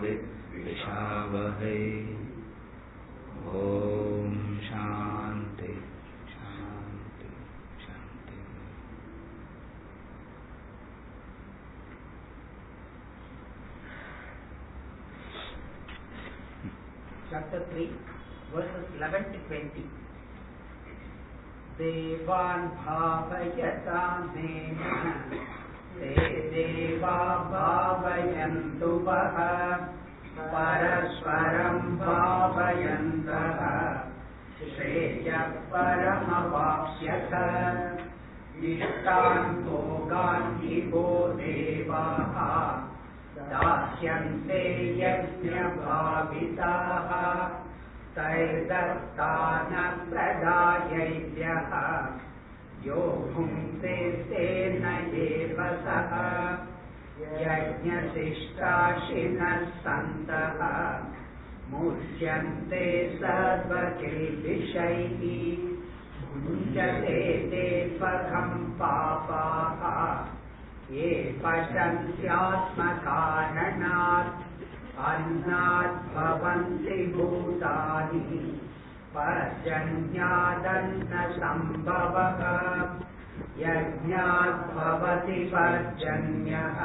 विद्विषावहै। ओम शांति शांति शांति। Chapter 3, verses 11 to 20. Devan bhavayatamena te deva bhavayantu vaha paraswaram bhavayantaha shreya paramavapsyatha ishtan bhogan hivo devaha दास्यन्ते यज्ञभाविताः तैर्दत्तान प्रदायैभ्यः यो भुङ्क्ते तेन एव सः यज्ञशिष्टाशिनः सन्तः मुच्यन्ते सर्वकिल्बिषैः भुञ्जते ते पथं पापाः ये पचन्त्यात्मकारणात् अन्नात् भवन्ति भूतानि पर्जन्यादन्नसम्भवः यज्ञात् भवति पर्जन्यः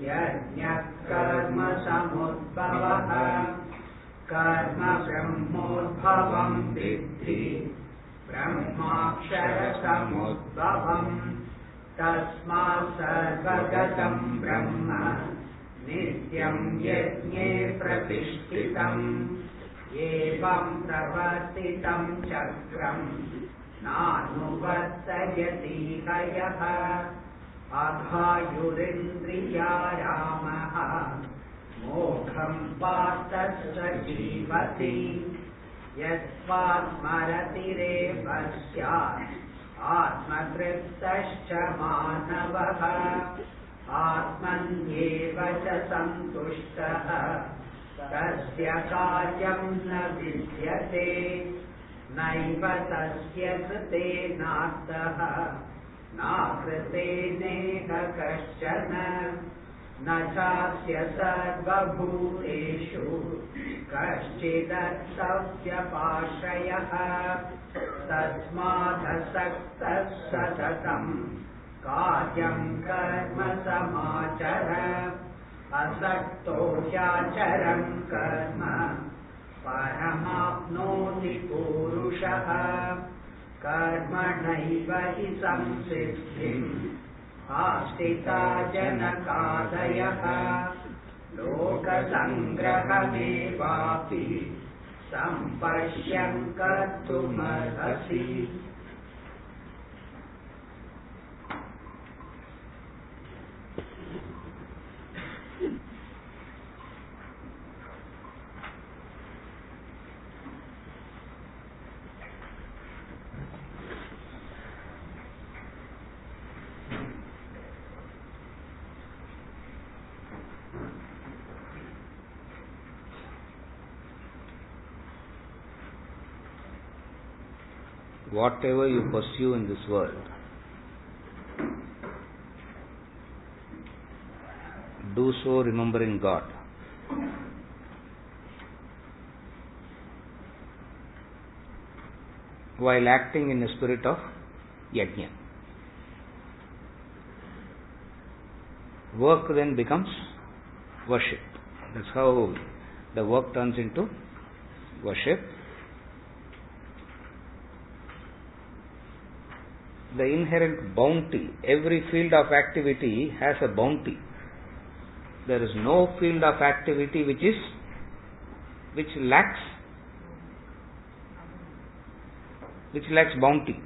यज्ञः कर्मसमुद्भवः कर्म ब्रह्मोद्भवं विद्धि ब्रह्माक्षरसमुद्भवम् तस्मात् सर्वगतं ब्रह्म नित्यं यज्ञे प्रतिष्ठितम् एवं प्रवर्तितं चक्रं नानुवर्तयति हयः अघायुरिन्द्रियारामः मोघं पार्थ स जीवति यस्मात्स्मरतिरेव स्यात् आत्मतृप्तश्च मानवः आत्मन्येव च सन्तुष्टः तस्य कार्यं न विद्यते नैव तस्य कृतेनार्थः नाकृतेनेह कश्चन न चास्य सर्वभूतेषु कश्चिदर्थव्यपाश्रयः तस्मादसक्तः सततं कार्यं कर्म समाचर असक्तो ह्याचरन् कर्म परमाप्नोति पूरुषः कर्मणैव हि संसिद्धिम् आस्थिता जनकादयः लोकसङ्ग्रहमेवापि सम्पश्यन् कर्तुमर्हसि। Whatever you pursue in this world, do so remembering God. While acting in a spirit of yajna. Work then becomes worship. That's how the work turns into worship. The inherent bounty, every field of activity has a bounty. There is no field of activity which lacks bounty,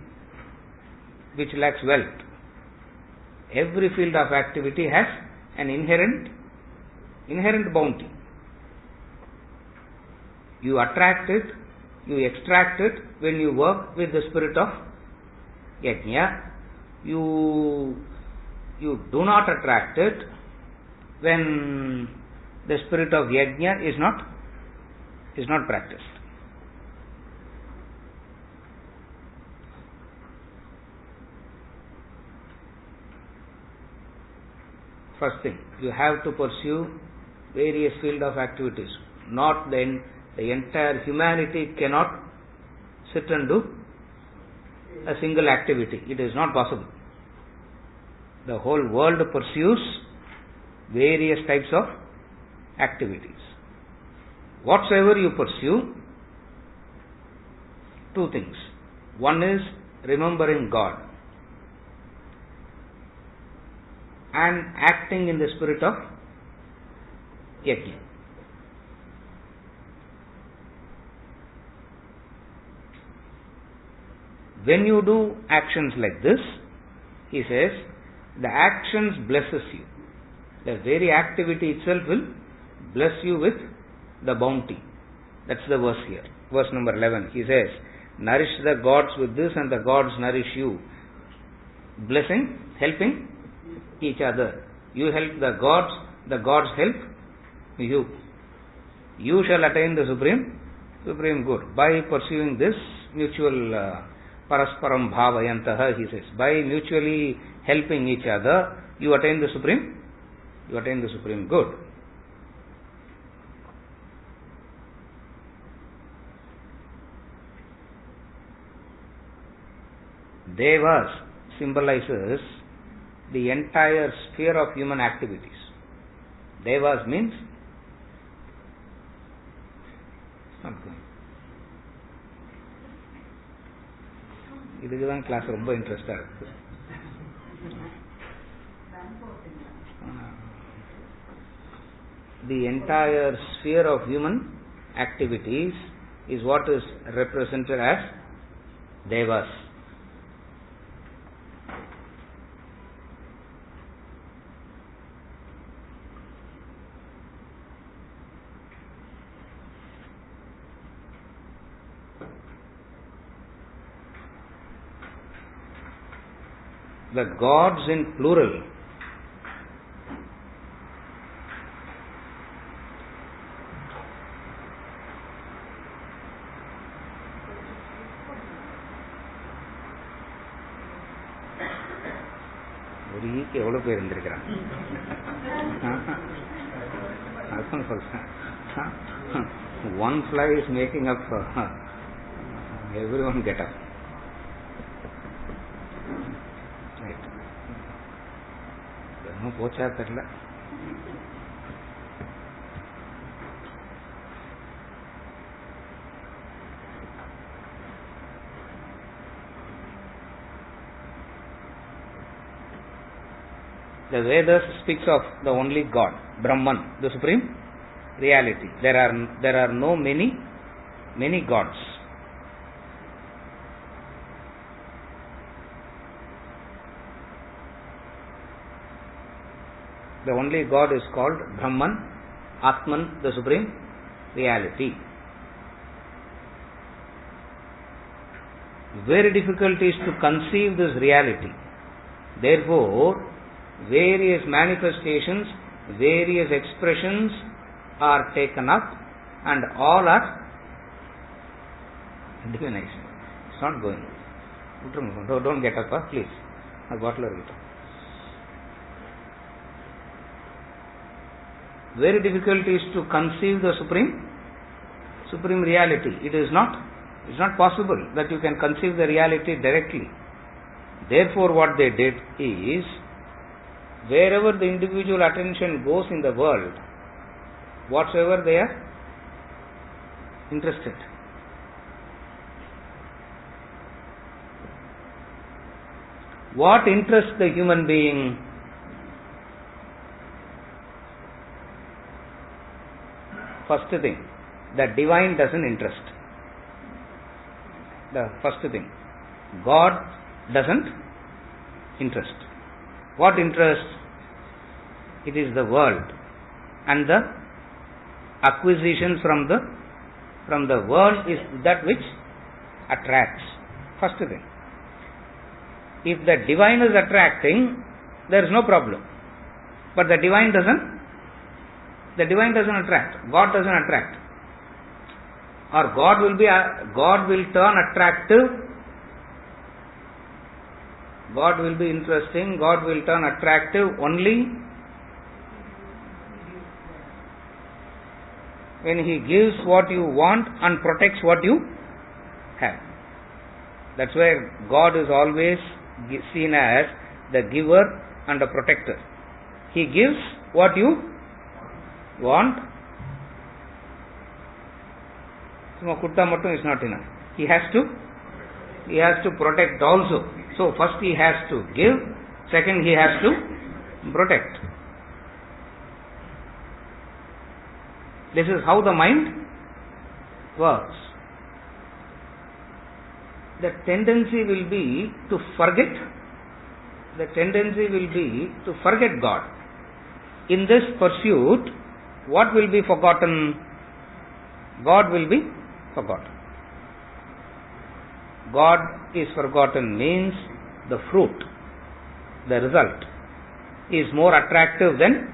which lacks wealth. Every field of activity has an inherent bounty. You attract it, you extract it when you work with the spirit of yajna. You do not attract it when the spirit of yajna is not practiced. First thing, you have to pursue various field of activities. Not then the entire humanity cannot sit and do a single activity. It is not possible. The whole world pursues various types of activities. Whatsoever you pursue, two things. One is remembering God and acting in the spirit of yajna. When you do actions like this, he says, the actions blesses you. The very activity itself will bless you with the bounty. That's the verse here. Verse number 11. He says, nourish the gods with this and the gods nourish you. Blessing, helping each other. You help the gods help you. You shall attain the supreme good by pursuing this mutual parasparam bhavayantaha, he says. By mutually helping each other, you attain the supreme good. Devas symbolizes the entire sphere of human activities. Devas means இதுக்குதான் class ரொம்ப இன்ட்ரெஸ்டா இருக்கு. The entire sphere of human activities is what is represented as Devas. The gods in plural ஒரு ஈக்கு எவ்வளவு பேர் இருந்திருக்கிறாங்க. அதுதான் சொல்றேன். One fly is making up everyone get up. போச்சா தெரியல. The Vedas speaks of the only God, Brahman, the supreme reality. There are no many gods. The only God is called Brahman, Atman, the supreme reality. Very difficult is to conceive this reality. Therefore, various manifestations, various expressions are taken up and all are divinized. It's not going. Don't get up, please. A bottle of it. Very difficult is to conceive the supreme reality. It's not possible that you can conceive the reality directly. Therefore, what they did is, wherever the individual attention goes in the world, whatsoever they are interested. What interests the human being? First thing, the divine doesn't interest. The first thing, God doesn't interest. What interests? It is the world and the acquisition from the world is that which attracts. First thing. If the divine is attracting, there is no problem. But the divine doesn't attract. God doesn't attract. Or God will turn attractive. God will be interesting. God will turn attractive only when He gives what you want and protects what you have. That's where God is always seen as the giver and the protector. He gives what you want. Kutta mattum is not enough. He has to protect also. So first He has to give, second He has to protect. This is how the mind works. The tendency will be to forget. The tendency will be to forget God. In this pursuit, what will be forgotten? God will be forgotten. God is forgotten means the fruit, the result is more attractive than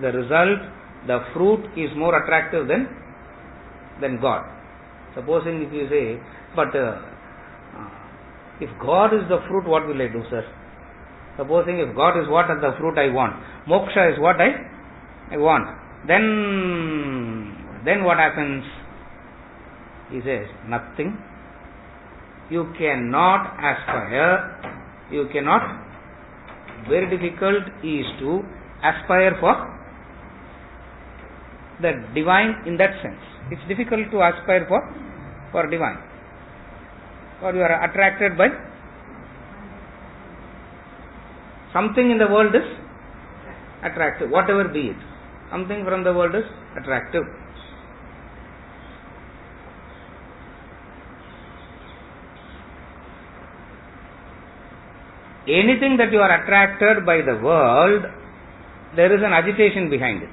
the result, the fruit is more attractive than God. Supposing if you say, but if God is the fruit, what will I do, sir? Supposing if God is what the fruit I want, moksha is what I want, then what happens? He says, nothing. You cannot aspire, you cannot, very difficult is to aspire for the divine in that sense. It's difficult to aspire for divine. Or you are attracted by something in the world is attractive, whatever be it. Something from the world is attractive. Anything that you are attracted by the world, there is an agitation behind it.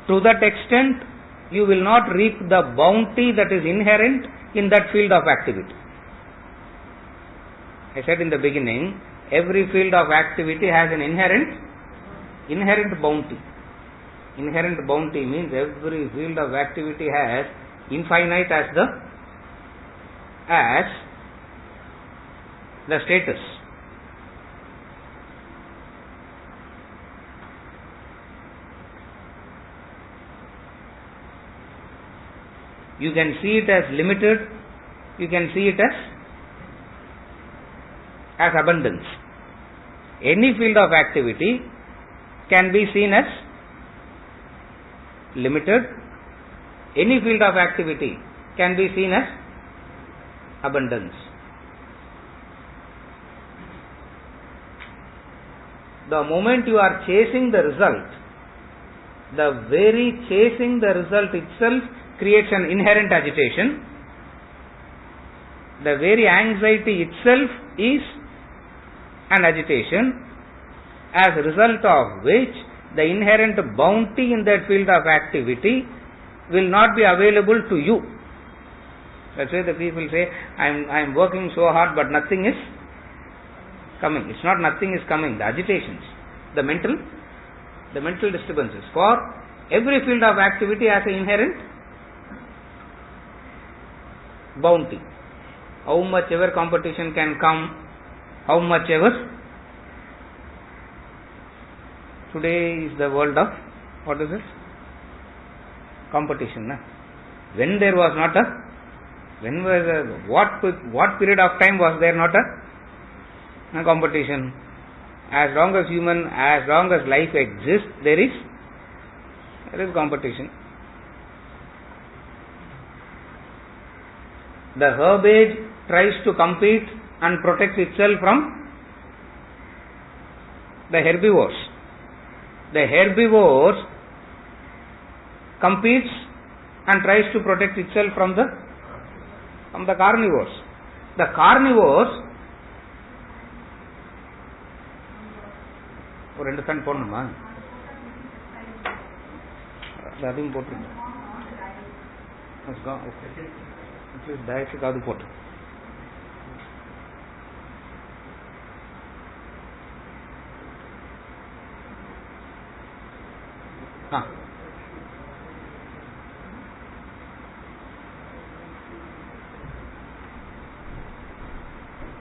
To that extent, you will not reap the bounty that is inherent in that field of activity. I said in the beginning, every field of activity has an inherent bounty. Inherent bounty means every field of activity has infinite as the status. You can see it as limited, you can see it as abundance. Any field of activity can be seen as limited, any field of activity can be seen as abundance. The moment you are chasing the result, the very chasing the result itself creates an inherent agitation. The very anxiety itself is an agitation, as a result of which the inherent bounty in that field of activity will not be available to you. That's why the people say, I am working so hard but nothing is coming. It's not nothing is coming, the agitations, the mental disturbances. For every field of activity has an inherent bounty. How much ever competition can come, how much ever. Today is the world of, what is it? Competition. Na? When there was not what period of time was there not a competition? As long as life exists, there is competition. The herbage tries to compete and protect itself from the herbivores. The herbivores competes and tries to protect itself from the carnivores. The carnivores ஒரு 2 fan போடணுமா? அதையும் போட்டுருங்க. டயட்டுக்கு அது போட்டு.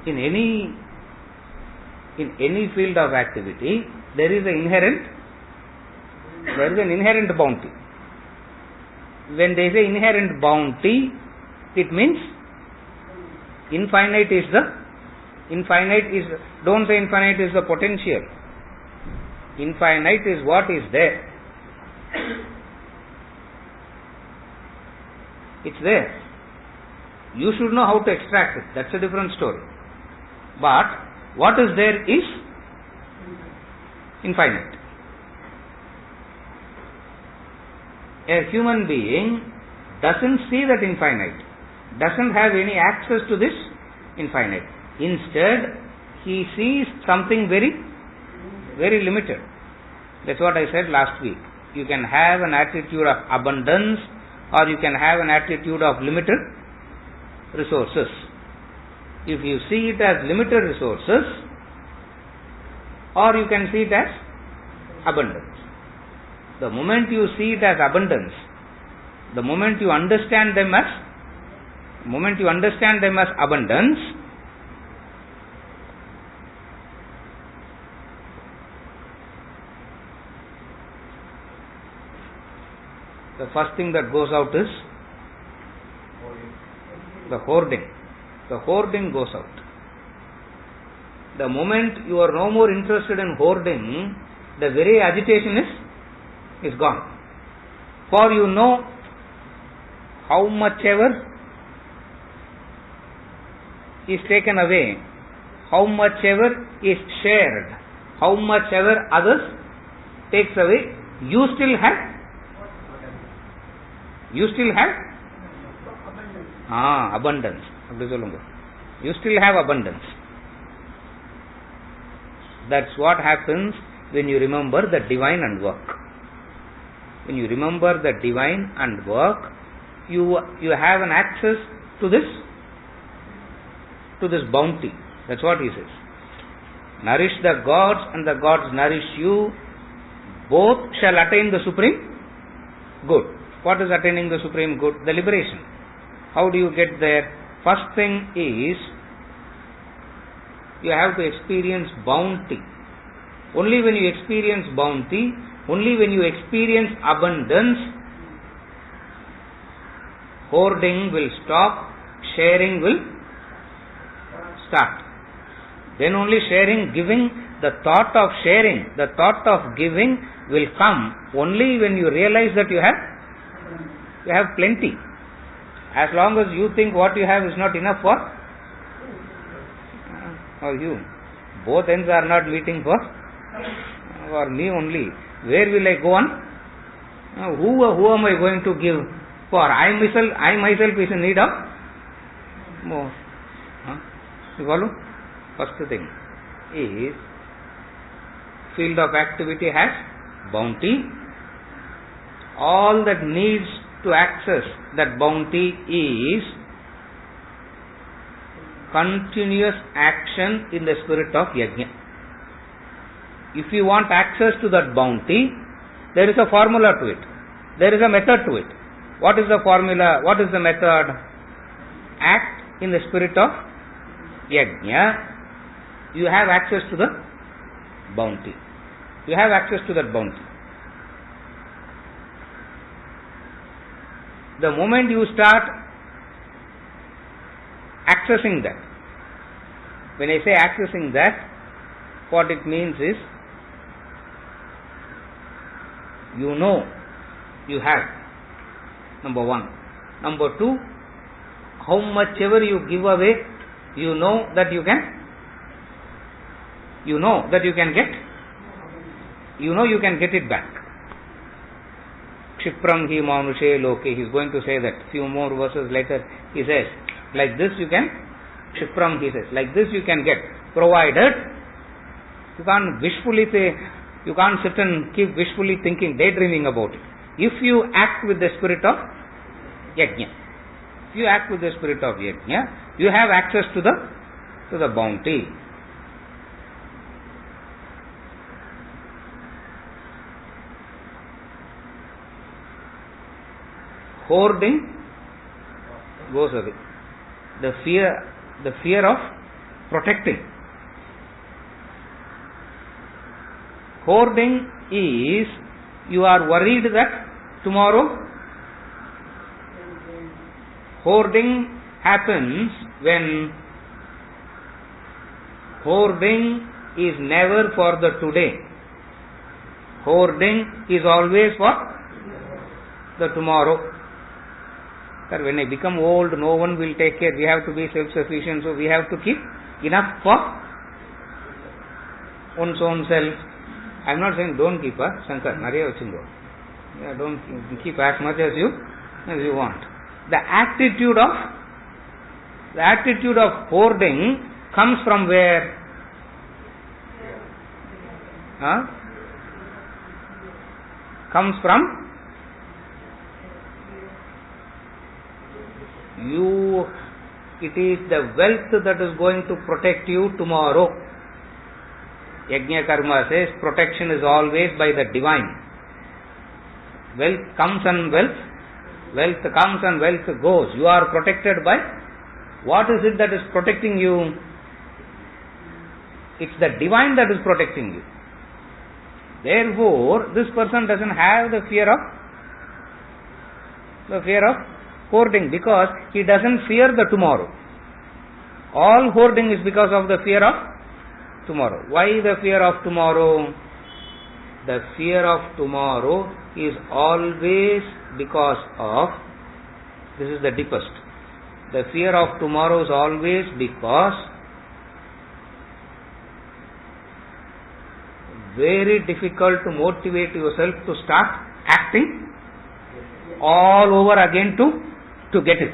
In any field of activity, there is an inherent There is an inherent bounty. When they say inherent bounty, it means infinite is, don't say infinite is the potential. Infinite is what is there. It's there. You should know how to extract it. That's a different story. But what is there is infinite. A human being doesn't see that infinite, doesn't have any access to this infinite. Instead, he sees something very, very limited. That's what I said last week. You can have an attitude of abundance, or you can have an attitude of limited resources. If you see it as limited resources, or you can see it as abundance. The moment you see it as abundance, the moment you understand them as abundance, the first thing that goes out is the hoarding. The hoarding goes out. The moment you are no more interested in hoarding, the very agitation is gone. For you know how much ever is taken away, how much ever is shared, how much ever others takes away, you still have abundance. You still have abundance. That's what happens when you remember the divine and work. When you remember the divine and work, you have an access to this bounty. That's what he says. Nourish the gods and the gods nourish you. Both shall attain the supreme good. What is attaining the supreme good? The liberation. How do you get there? First thing is, you have to experience bounty. Only when you experience bounty, only when you experience abundance, hoarding will stop, sharing will start. Then only sharing, giving, the thought of sharing, the thought of giving will come only when you realize that you have plenty. As long as you think what you have is not enough for you, both ends are not meeting for me only. Where will I go on? Who am I going to give for? I myself is in need of more. You follow? First thing is, field of activity has bounty. All that needs to access that bounty is continuous action in the spirit of yajna. If you want access to that bounty, there is a formula to it. There is a method to it. What is the formula? What is the method? Act in the spirit of yajna. You have access to the bounty. You have access to that bounty. The moment you start accessing that, when I say accessing that, what it means is, you know you have, number one. Number two, how much ever you give away, you know that you can get it back. Kshipram hi manushe loke. He is going to say that. Few more verses later, he says, like this you can, Kshipram, he says, like this you can get, provided you can't wishfully say, you can't sit and keep wishfully thinking, daydreaming about it. If you act with the spirit of yajna, you have access to the bounty. Hoarding goes away. The fear of protecting. Hoarding is you are worried that tomorrow hoarding happens when hoarding is never for the today. Hoarding is always for the tomorrow. Sir, when I become old, no one will take care. We have to be self-sufficient, so we have to keep enough for one's own self. I am not saying don't keep, Shankar, nariya vachingo. Yeah, don't keep as much as you want. The attitude of hoarding comes from where? Comes from you. It is the wealth that is going to protect you tomorrow. Yajna Karma says protection is always by the divine. Wealth comes and wealth comes and wealth goes. You are protected by what is it that is protecting you? It's the divine that is protecting you. Therefore, this person doesn't have the fear of hoarding, because he doesn't fear the tomorrow. All hoarding is because of the fear of tomorrow. Why the fear of tomorrow? The fear of tomorrow is always because of, this is the deepest. The fear of tomorrow is always because very difficult to motivate yourself to start acting all over again to get it.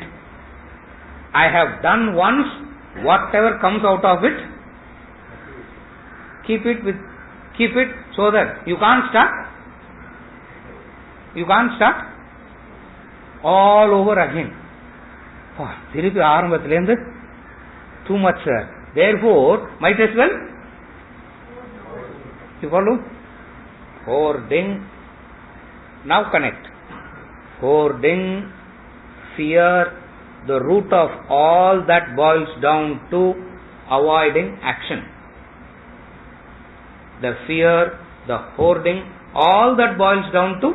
I have done once, whatever comes out of it, keep it so that you can't start all over again. திருப்பி ஆரம்பத்திலேருந்து too much, sir. Therefore, might as well, you follow? Hoarding, now connect. Hoarding, fear, the root of all that boils down to avoiding action. The fear, the hoarding, all that boils down to,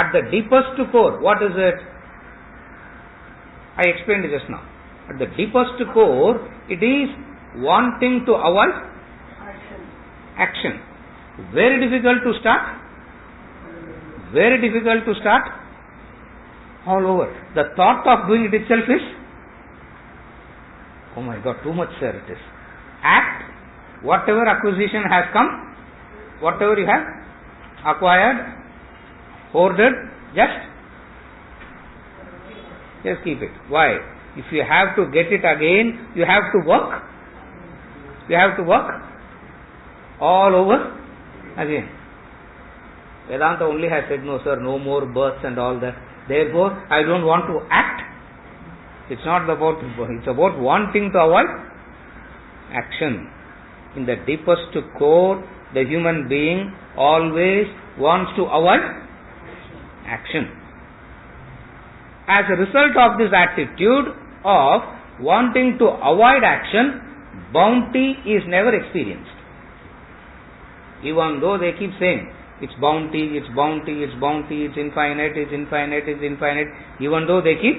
at the deepest core, what is it? I explained it just now. At the deepest core, it is wanting to avoid action. Very difficult to start. Very difficult to start all over. The thought of doing it itself is, oh my God, too much, sir, it is. Act, whatever acquisition has come, whatever you have acquired, hoarded, just keep it. Why? If you have to get it again, you have to work. You have to work all over again. Vedanta only has said, no sir, no more births and all that. Therefore, I don't want to act. It's not about, it's about wanting to avoid action. In the deepest core, the human being always wants to avoid action. As a result of this attitude of wanting to avoid action, bounty is never experienced. Even though they keep saying, it's bounty, it's bounty, it's bounty, it's infinite, it's infinite, it's infinite. Even though they keep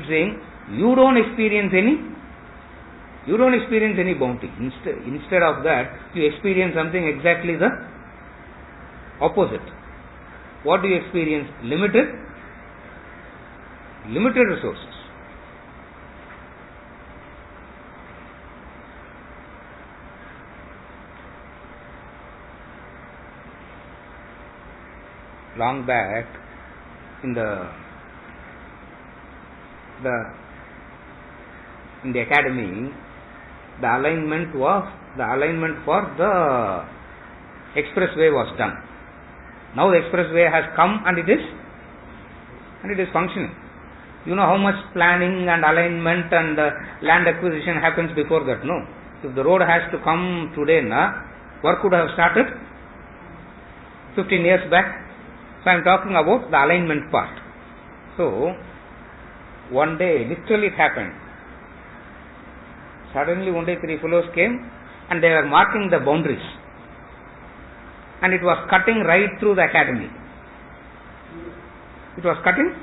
saying, you don't experience any bounty. Instead of that, you experience something exactly the opposite. What do you experience? Limited resources. Long back in the academy, the alignment for the expressway was done. Now the expressway has come and it is functioning. You know how much planning and alignment and land acquisition happens before that? No. If the road has to come today, work could have started 15 years back. So I am talking about the alignment part. So one day, literally it happened. Suddenly one day 3 fellows came and they were marking the boundaries. and it was cutting right through the academy. It was cutting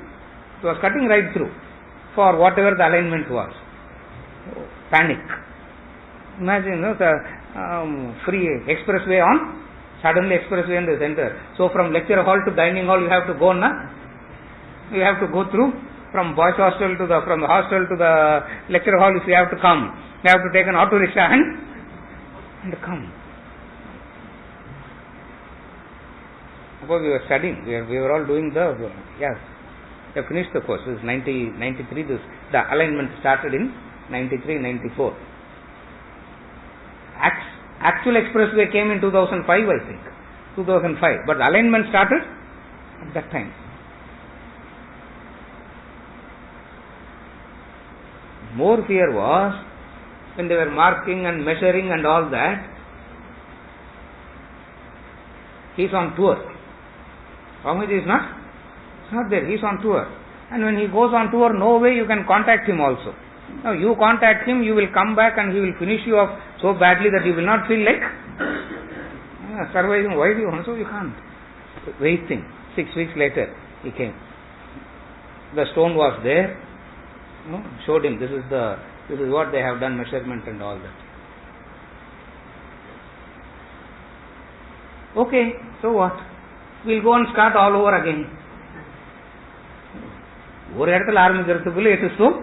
right through for whatever the alignment was. Panic. Imagine the free expressway on, suddenly expressway in the center. So from lecture hall to dining hall you have to go, you have to go through from boys hostel to from the hostel to the lecture hall. If you have to come, you have to take an auto rickshaw and come. Suppose we were studying, we were all doing we have finished the course. This is 93. The alignment started in 93, 94. Actual expressway came in 2005, I think. 2005. But the alignment started at that time. More fear was when they were marking and measuring and all that. He is on tour. Swamiji is not there. He is on tour. And when he goes on tour, no way you can contact him also. Now you contact him, you will come back and he will finish you off so badly that you will not feel like surviving. Why do you want? So you can't. Waiting. 6 weeks later, he came. The stone was there. Showed him this is what they have done, measurement and all that. Okay, so what? We'll go and start all over again. It is so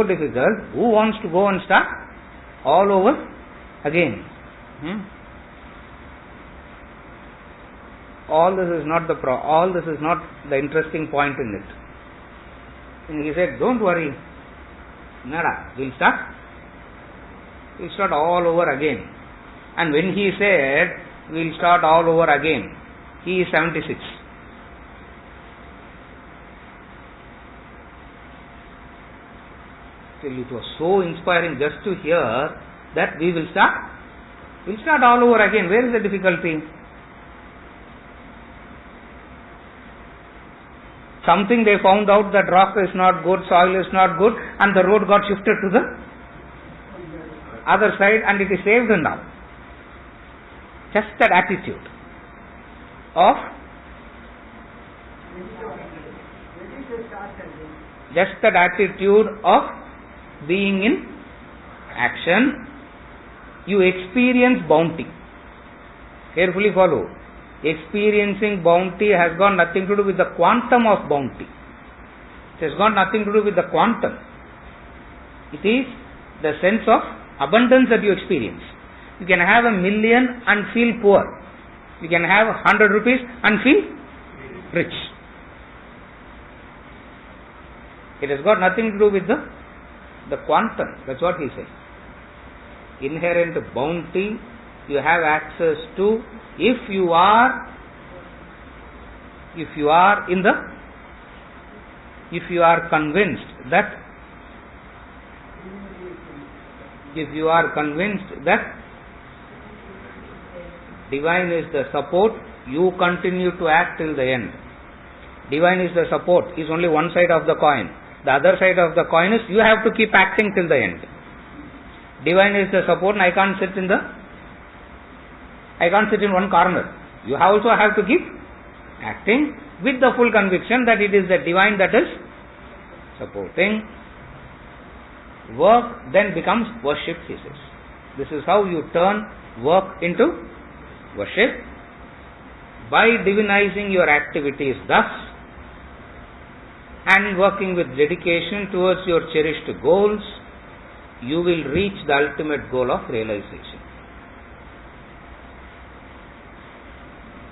difficult. Who wants to go and start all over again? All this is not the interesting point in it. And he said, don't worry, we'll start all over again. And when he said, we'll start all over again, he is 76. It was so inspiring just to hear that we'll start all over again. Where is the difficulty? Something they found out that rock is not good, soil is not good, and the road got shifted to the other side and it is saved now. Just that attitude of being in action, you experience bounty. Carefully follow. Experiencing bounty has got nothing to do with the quantum of bounty. It has got nothing to do with the quantum. It is the sense of abundance that you experience. You can have 1 million and feel poor. You can have 100 rupees and feel rich. It has got nothing to do with the quantum. That's what he said. Inherent bounty you have access to if you are convinced that divine is the support, you continue to act till the end. Divine is the support is only one side of the coin. The other side of the coin is you have to keep acting till the end. Divine is the support, and I can't sit in one corner. You also have to keep acting with the full conviction that it is the divine that is supporting. Work then becomes worship, he says. This is how you turn work into worship. By divinizing your activities thus and working with dedication towards your cherished goals, you will reach the ultimate goal of realization.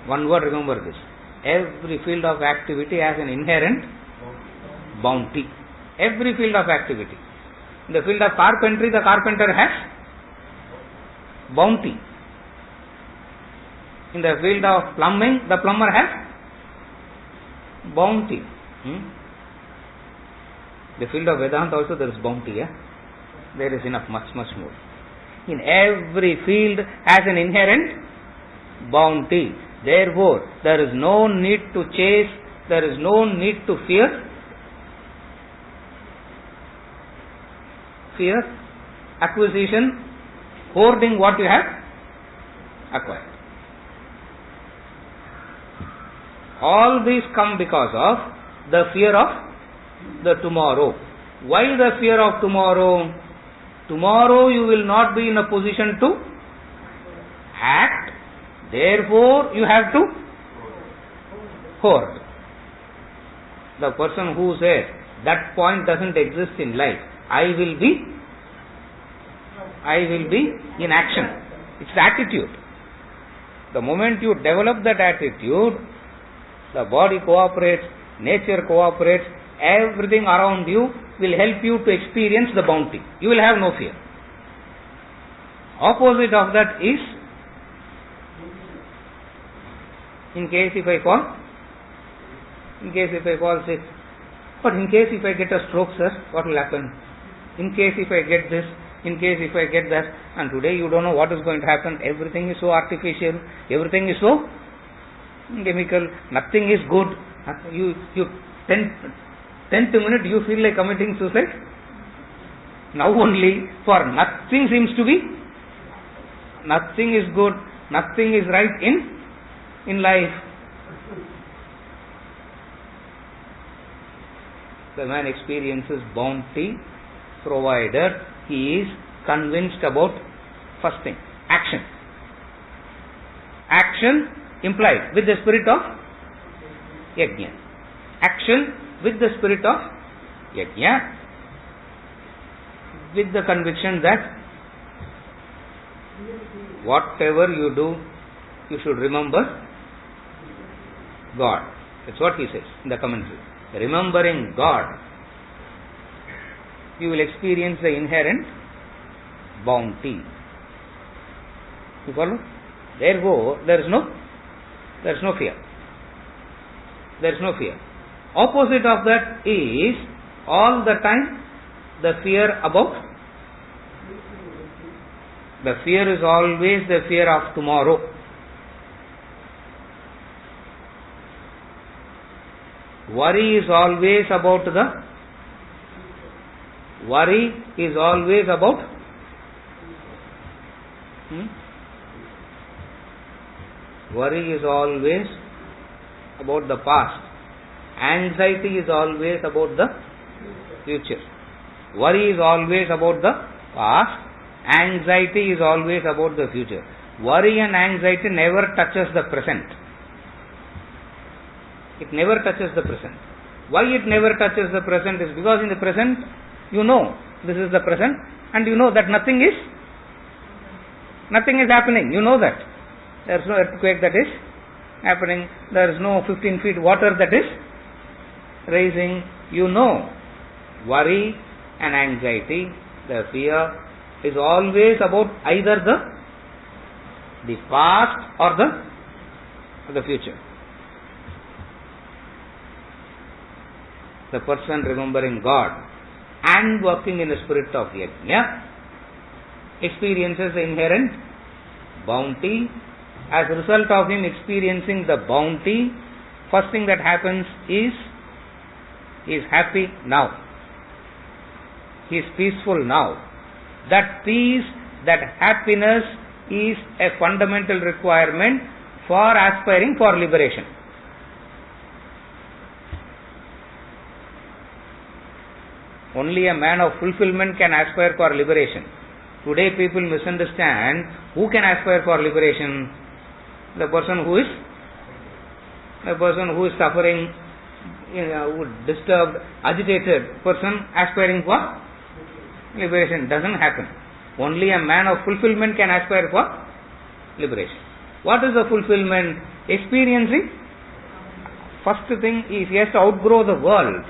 One word, remember this. Every field of activity has an inherent bounty. Every field of activity. In the field of carpentry, the carpenter has bounty. In the field of plumbing, the plumber has bounty. The field of Vedanta also there is bounty. There is enough, much more. In every field has an inherent bounty. Therefore, there is no need to chase, there is no need to fear. Fear, acquisition, hoarding what you have acquired. All these come because of the fear of the tomorrow. Why the fear of tomorrow? Tomorrow you will not be in a position to act. Therefore, you have to hoard. The person who says that point doesn't exist in life, I will be in action. It's the attitude. The moment you develop that attitude, the body cooperates, nature cooperates, everything around you will help you to experience the bounty. You will have no fear. Opposite of that is, in case if I fall sick, but in case if I get a stroke, sir, what will happen? In case if I get this, in case if I get that, and today you don't know what is going to happen. Everything is so artificial, everything is so chemical, nothing is good. You 10th minute you feel like committing suicide. Now only, for nothing seems to be, nothing is good, nothing is right in life. The man experiences bounty provided he is convinced about first thing, action. Action implied with the spirit of yajna. Action with the spirit of yajna, with the conviction that whatever you do, you should remember God. That's what he says in the commentary. Remembering God, you will experience the inherent bounty. You follow? Therefore, there is no fear. There is no fear. Opposite of that is all the time the fear about. The fear is always the fear of tomorrow. Worry is always about Worry is always about Worry is always about the past. Anxiety is always about the future. Worry is always about the past. Anxiety is always about the future. Worry and anxiety never touches the present. It never touches the present. Why it never touches the present is because in the present you know this is the present and you know that nothing is happening. You know that. There is no earthquake that is happening. There is no 15 feet water that is rising. You know. Worry and anxiety, the fear is always about either the past or the future. The person remembering God and working in a spirit of yajna experiences the inherent bounty. As a result of him experiencing the bounty, first thing that happens is he is happy now. He is peaceful now. That peace, that happiness is a fundamental requirement for aspiring for liberation. Only a man of fulfillment can aspire for liberation. Today people misunderstand who can aspire for liberation. The person who is suffering, disturbed, agitated person aspiring for liberation. Doesn't happen. Only a man of fulfillment can aspire for liberation. What is the fulfillment? Experiencing. First thing is he has to outgrow the world.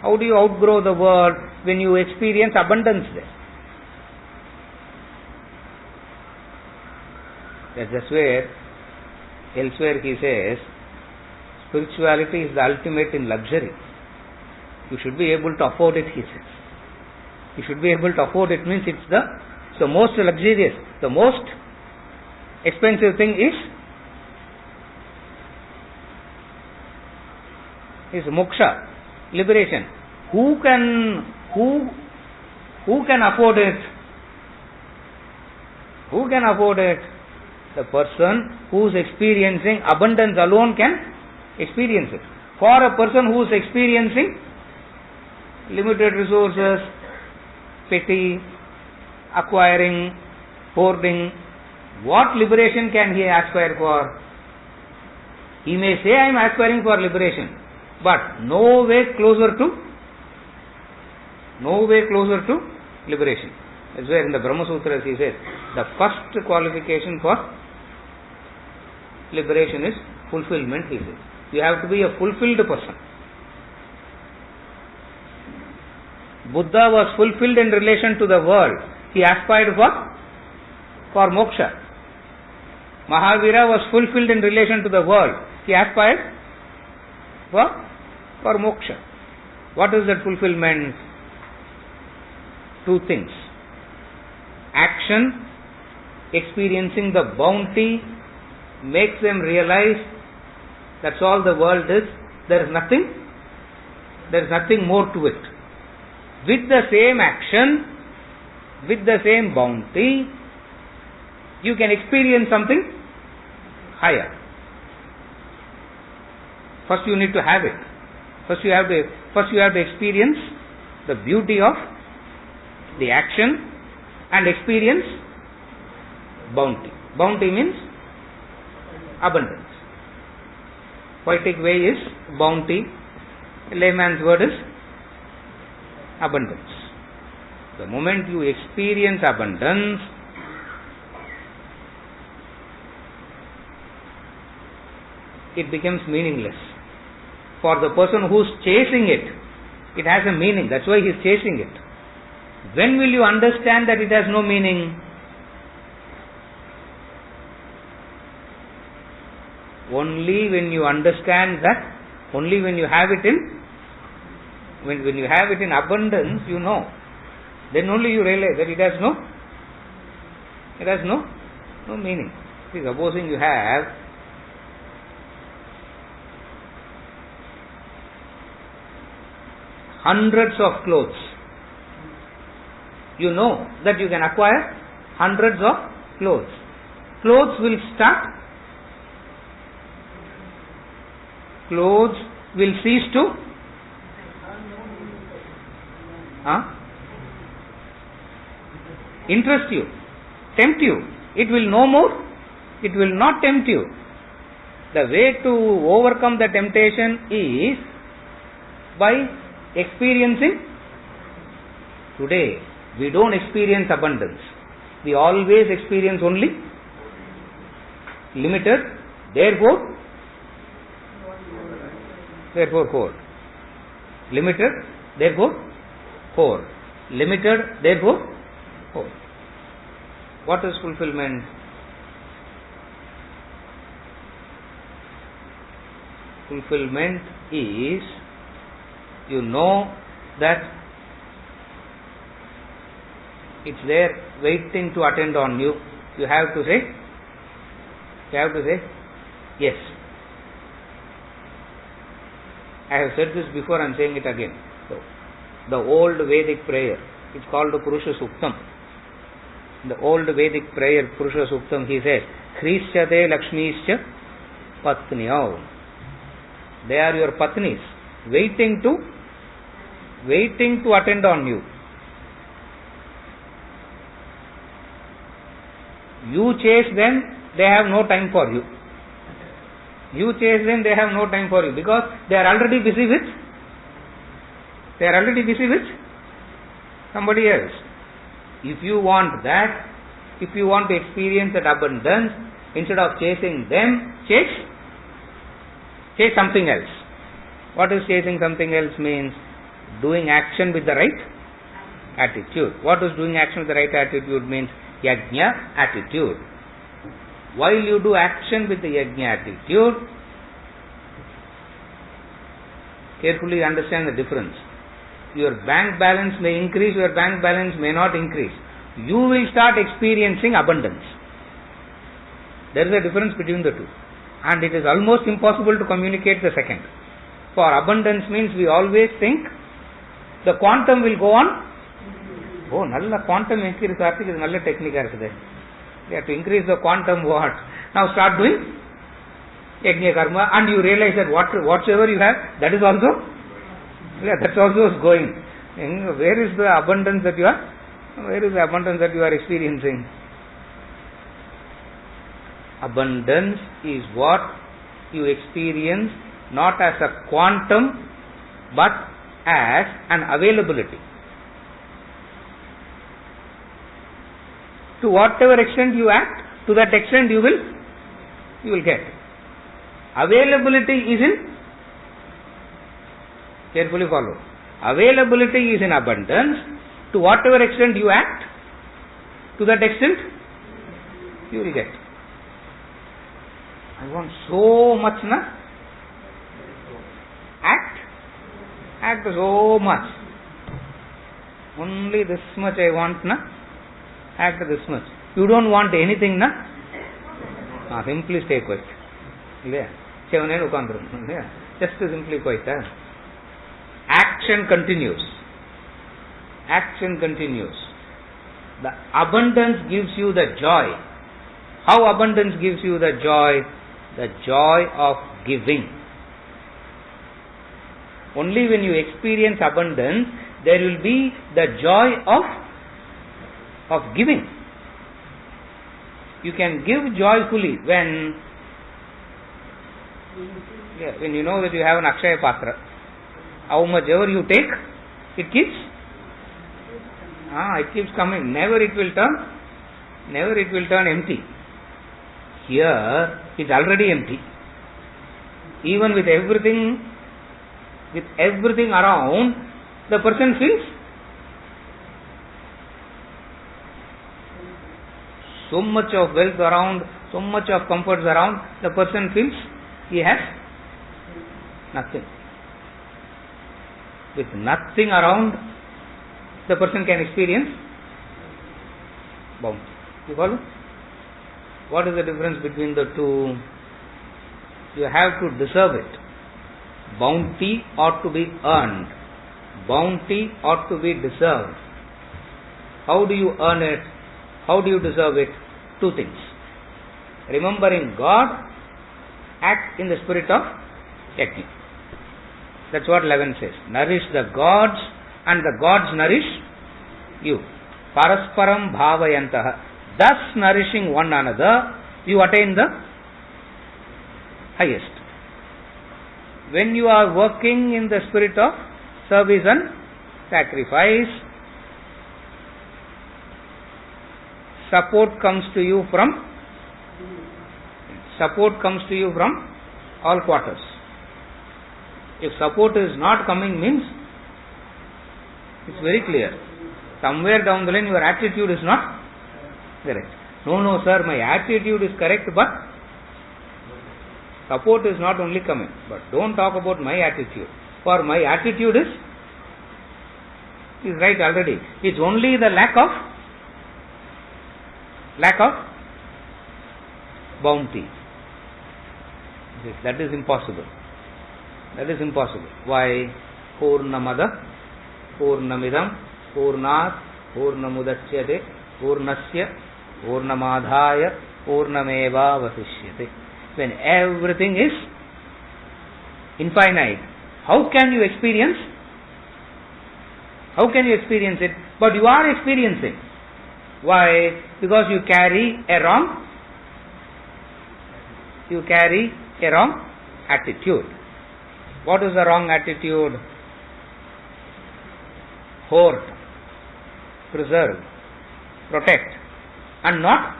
How do you outgrow the world? When you experience abundance there. That's where elsewhere he says spirituality is the ultimate in luxury. You should be able to afford it, he says. You should be able to afford it means it's the most luxurious, the most expensive thing is moksha, liberation. Who can afford it? Who can afford it? The person who is experiencing abundance alone can experience it. For a person who is experiencing limited resources, petty, acquiring, hoarding, what liberation can he aspire for? He may say, I am aspiring for liberation, but no way closer to liberation. That's where in the Brahma Sutras he says, the first qualification for liberation is fulfillment, he says. You have to be a fulfilled person. Buddha was fulfilled in relation to the world. He aspired for moksha. Mahavira was fulfilled in relation to the world. He aspired for moksha. What is that fulfillment? Two things. Action, experiencing the bounty, makes them realize that's all the world is. There is nothing more to it. With the same action, with the same bounty, you can experience something higher. First you need to have it. First you have to experience the beauty of the action and experience bounty. Bounty means abundance. Poetic way is bounty. Layman's word is abundance. The moment you experience abundance, it becomes meaningless. For the person who is chasing it, it has a meaning. That's why he is chasing it. When will you understand that it has no meaning? Only when you understand that, only when you have it in abundance, you know. Then only you realize that it has no meaning. See, supposing you have hundreds of clothes. You know that you can acquire hundreds of clothes. Clothes will cease to interest you, tempt you. It will not tempt you. The way to overcome the temptation is by experiencing. Today we don't experience abundance. We always experience only limited, therefore hoard. Limited, therefore hoard. Limited, therefore hoard. What is fulfillment? Fulfillment is, you know that it's there waiting to attend on you. You have to say yes. I have said this before, I am saying it again. So, the old Vedic prayer, it's called the Purusha Suktam. In the old Vedic prayer, Purusha Suktam, he says, Hrisyate Lakshmischa Patniyau. They are your Patnis, waiting to attend on you. You chase them, they have no time for you. You chase them, they have no time for you, because they are already busy with somebody else. If you want that, if you want to experience that abundance, instead of chasing them, chase something else. What is chasing something else means? Doing action with the right attitude. What is doing action with the right attitude means? Yajna attitude. While you do action with the yajna attitude, carefully understand the difference. Your bank balance may increase, your bank balance may not increase. You will start experiencing abundance. There is a difference between the two. And it is almost impossible to communicate the second. For abundance means we always think the quantum will go on. Oh, nalla quantum increase is nalla technique. We have to increase the quantum what? Now start doing yajna karma, and you realize that whatsoever you have, that is also, that's also going. Where is the abundance that you are? Where is the abundance that you are experiencing? Abundance is what you experience not as a quantum but as an availability. To whatever extent you act, to that extent you will get. Availability is in, carefully follow, availability is in abundance. To whatever extent you act, to that extent you will get. I want so much, na? Act so much. Only this much I want, na? Act this much. You don't want anything, na? Simply stay quiet. Just simply quiet. Action continues. Action continues. The abundance gives you the joy. How abundance gives you the joy? The joy of giving. Only when you experience abundance, there will be the joy of giving. You can give joyfully when you know that you have an Akshaya Patra. How much ever you take, it keeps coming. Never it will turn empty. Here it's already empty. Even with everything around, the person feels so much of wealth around, so much of comforts around, the person feels he has nothing. With nothing around, the person can experience bounty. You follow? What is the difference between the two? You have to deserve it. Bounty ought to be earned. Bounty ought to be deserved. How do you earn it? How do you deserve it? Two things. Remembering God, act in the spirit of yajna. That's what 11 says. Nourish the gods and the gods nourish you. Parasparam bhavayantaha. Thus nourishing one another, you attain the highest. When you are working in the spirit of service and sacrifice, support comes to you from all quarters. If support is not coming, means it's very clear. Somewhere down the line your attitude is not correct. No sir, my attitude is correct, but support is not only coming. But don't talk about my attitude. For my attitude is right already. It's only the lack of bounty. That is impossible. Why? Purnamada, Purnamidam, Purnat, Purnamudachyate, Purnasya, Purnamadhaya, Purnameva vasishyate. When everything is infinite, how can you experience it? But you are experiencing. Why? Because you carry a wrong attitude. What is the wrong attitude? Hoard, preserve, protect, and not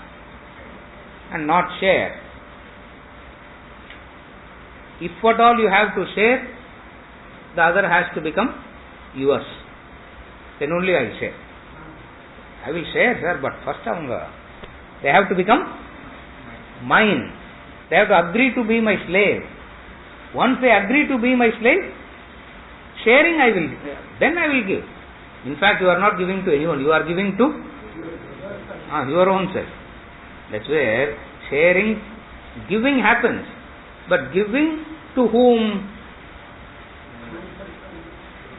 share. If at all you have to share, the other has to become yours. Then only I will share. I will share, sir, but first they have to become mine. They have to agree to be my slave. Once they agree to be my slave, sharing then I will give. In fact, you are not giving to anyone, you are giving to your own self. That's where giving happens. But giving to whom?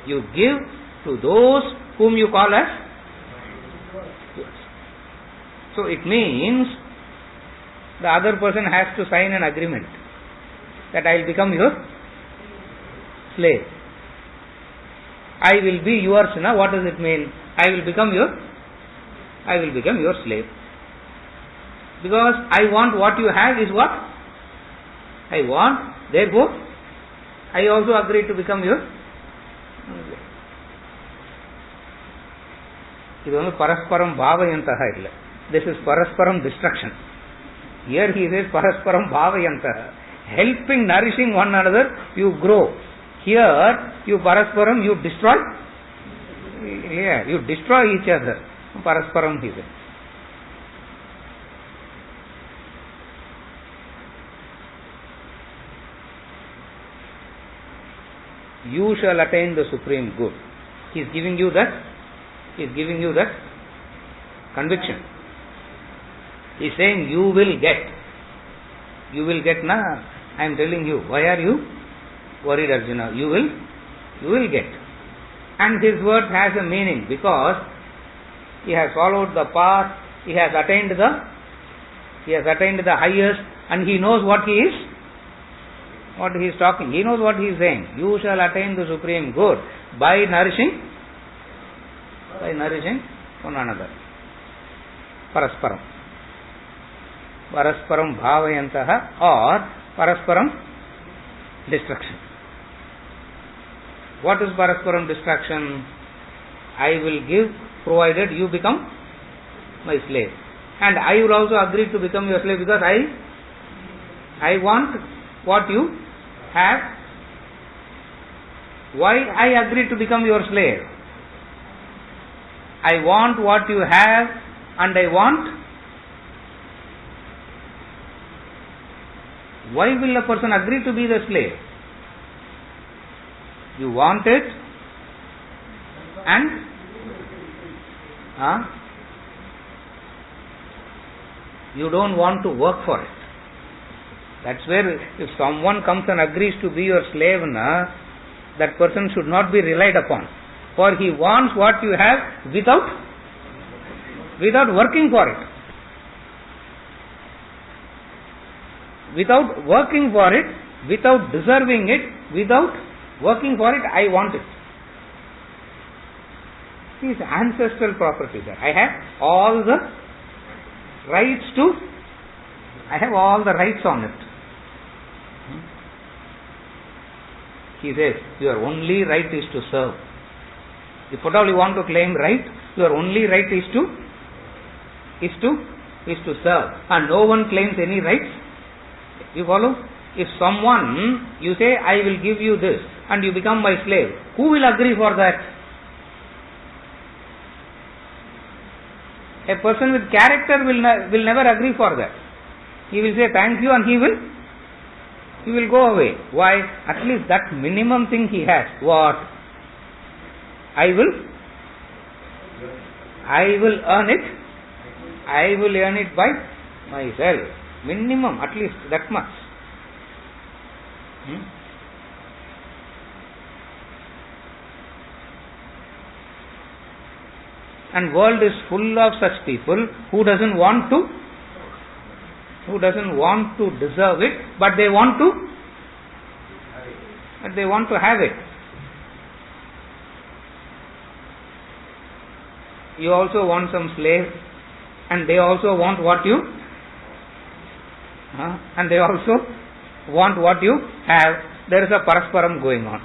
You give to those whom you call as yours. So it means the other person has to sign an agreement. that I will become your slave. I will be yours. Now, what does it mean? I will become your slave. Because I want what you have is what I want. Therefore, I also agree to become your slave. இது பரஸ்பரம் பாவயந்தக இல்லை. This is parasparam destruction. Here he says parasparam bhavayantaha. Helping, nourishing one another, you grow. Here, you parasparam, you destroy. Yeah, you destroy each other. Parasparam he says. You shall attain the supreme good. He is giving you that. He is giving you that conviction. He is saying you will get. You will get. Na, I am telling you. Why are you worried, Arjuna? You will get. And his word has a meaning because he has followed the path. He has attained the highest, and he knows what he is. What he is talking. He knows what he is saying. You shall attain the supreme good by nourishing one another. Parasparam. Parasparam bhavayantaha or parasparam destruction. What is parasparam destruction? I will give provided you become my slave. And I will also agree to become your slave because I want what you have. Why I agree to become your slave? I want what you have and I want. Why will a person agree to be the slave? You want it and you don't want to work for it. That's where if someone comes and agrees to be your slave, that person should not be relied upon. For he wants what you have without working for it. Without working for it, without deserving it, without working for it, I want it. It is ancestral property there. I have all the rights on it. He says, your only right is to serve. If at all you want to claim right, your only right is to serve. And no one claims any rights. You follow? If someone, you say, I will give you this, and you become my slave, who will agree for that? A person with character will never agree for that. He will say thank you and he will go away. Why? At least that minimum thing he has. What? I will earn it. I will earn it by myself. Minimum, at least that much. And world is full of such people who doesn't want to deserve it, but they want to have it. You also want some slave, and they also want what you have. There is a parasparam going on.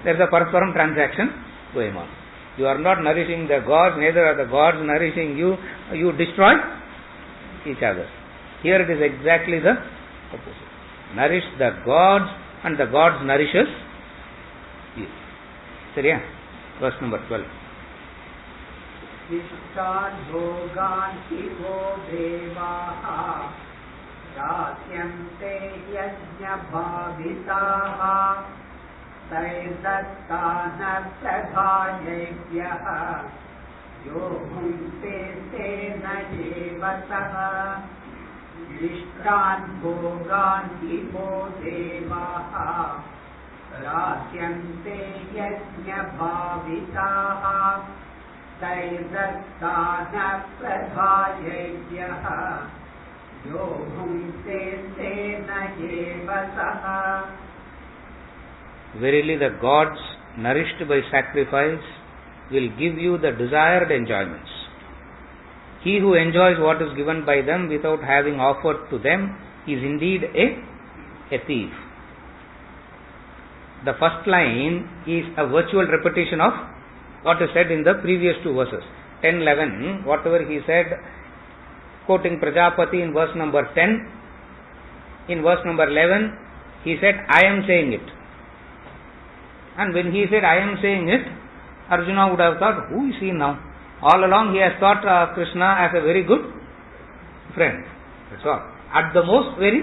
There is a parasparam transaction going on. You are not nourishing the gods, neither are the gods nourishing you. You destroy each other. Here it is exactly the opposite. Nourish the gods and the gods nourishes you. Seriya? Verse number 12. Vishtan bhogan hivo devaha rasyante yajna bhavitaha Taidattana pradhayevyaha yohunte sena jevataha Vishtan bhogan hivo devaha rasyante yajna bhavitaha Taidattana pradhayevyaha yohunte sena एव सः. Verily the gods nourished by sacrifice will give you the desired enjoyments. He who enjoys what is given by them without having offered to them is indeed a thief. The first line is a virtual repetition of what is said in the previous two verses. 10, 11, whatever he said, quoting Prajapati in verse number 10, in verse number 11, he said, I am saying it. And when he said, I am saying it, Arjuna would have thought, who is he now? All along he has thought Krishna as a very good friend. That's all. At the most very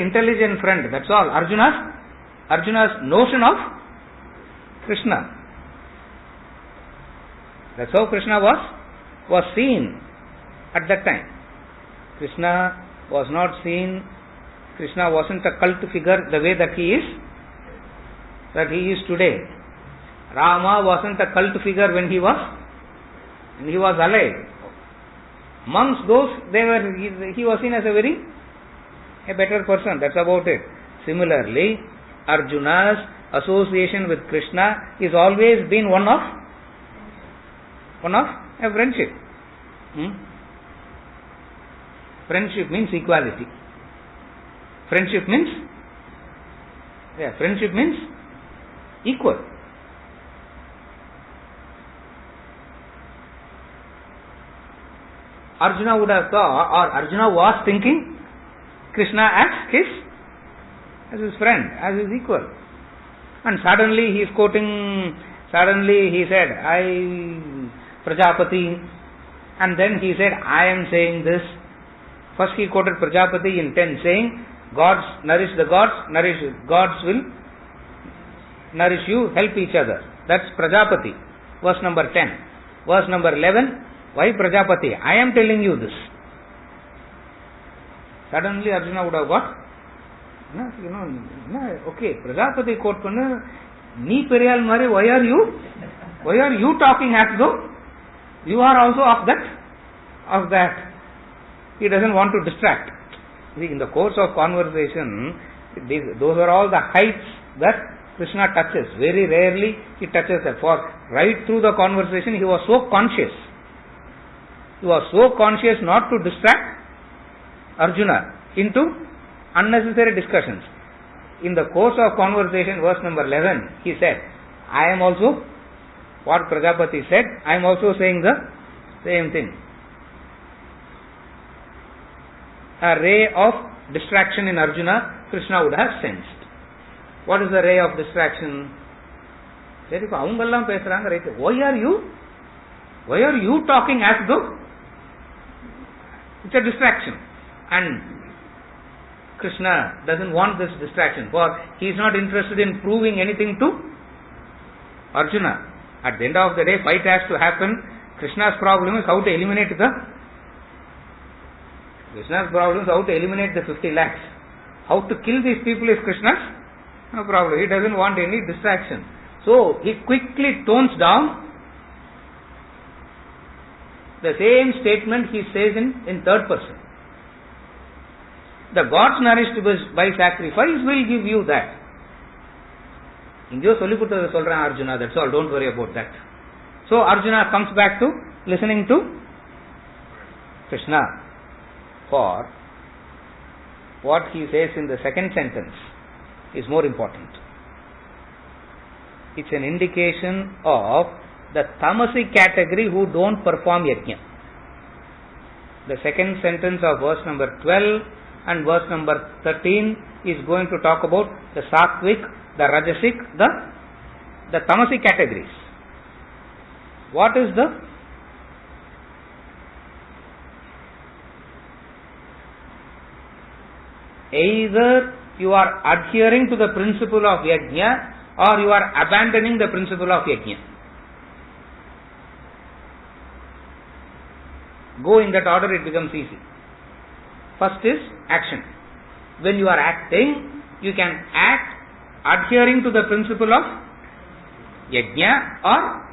intelligent friend. That's all. Arjuna's notion of Krishna. That's how Krishna was seen at that time. Krishna was not seen. Krishna wasn't a cult figure the way that he is today. Rama wasn't a cult figure when he was alive. Amongst those, he was seen as a better person. That's about it. Similarly, Arjuna's association with Krishna is always been one of a friendship. Friendship means equality. Friendship means equal. Arjuna would have thought, or Arjuna was thinking Krishna as his friend, as his equal. And suddenly he said, Prajapati, and then he said, I am saying this. First he quoted Prajapati in 10 saying, gods nourish the gods, gods will nourish you, help each other. That's Prajapati, verse number 10. Verse number 11, why Prajapati? I am telling you this. Suddenly Arjuna would have got, okay, Prajapati quote pannu, nee periyal mare, why are you talking as though you are also of that? He doesn't want to distract. See, in the course of conversation, those are all the heights that Krishna touches. Very rarely he touches that. For right through the conversation, he was so conscious. He was so conscious not to distract Arjuna into unnecessary discussions. In the course of conversation, verse number 11, he said, I am also, what Prajapati said, I am also saying the same thing. A ray of distraction in Arjuna, Krishna would have sensed. What is the ray of distraction? Why are you talking as though? It's a distraction. And Krishna doesn't want this distraction, for he is not interested in proving anything to Arjuna. At the end of the day, fight has to happen. Krishna's problem is how to eliminate the 50 lakhs. How to kill these people is Krishna's no problem. He doesn't want any distraction. So he quickly tones down the same statement he says in third person. The gods nourished by sacrifice will give you that. Arjuna, that's all, don't worry about that. So Arjuna comes back to listening to Krishna. For what he says in the second sentence is more important. It's an indication of the tamasic category who don't perform yajna. The second sentence of verse number 12 and verse number 13 is going to talk about the sattvic, the rajasic, the tamasic categories. What is the either you are adhering to the principle of yajna or you are abandoning the principle of yajna. Go in that order, it becomes easy. First is action. When you are acting, you can act adhering to the principle of yajna or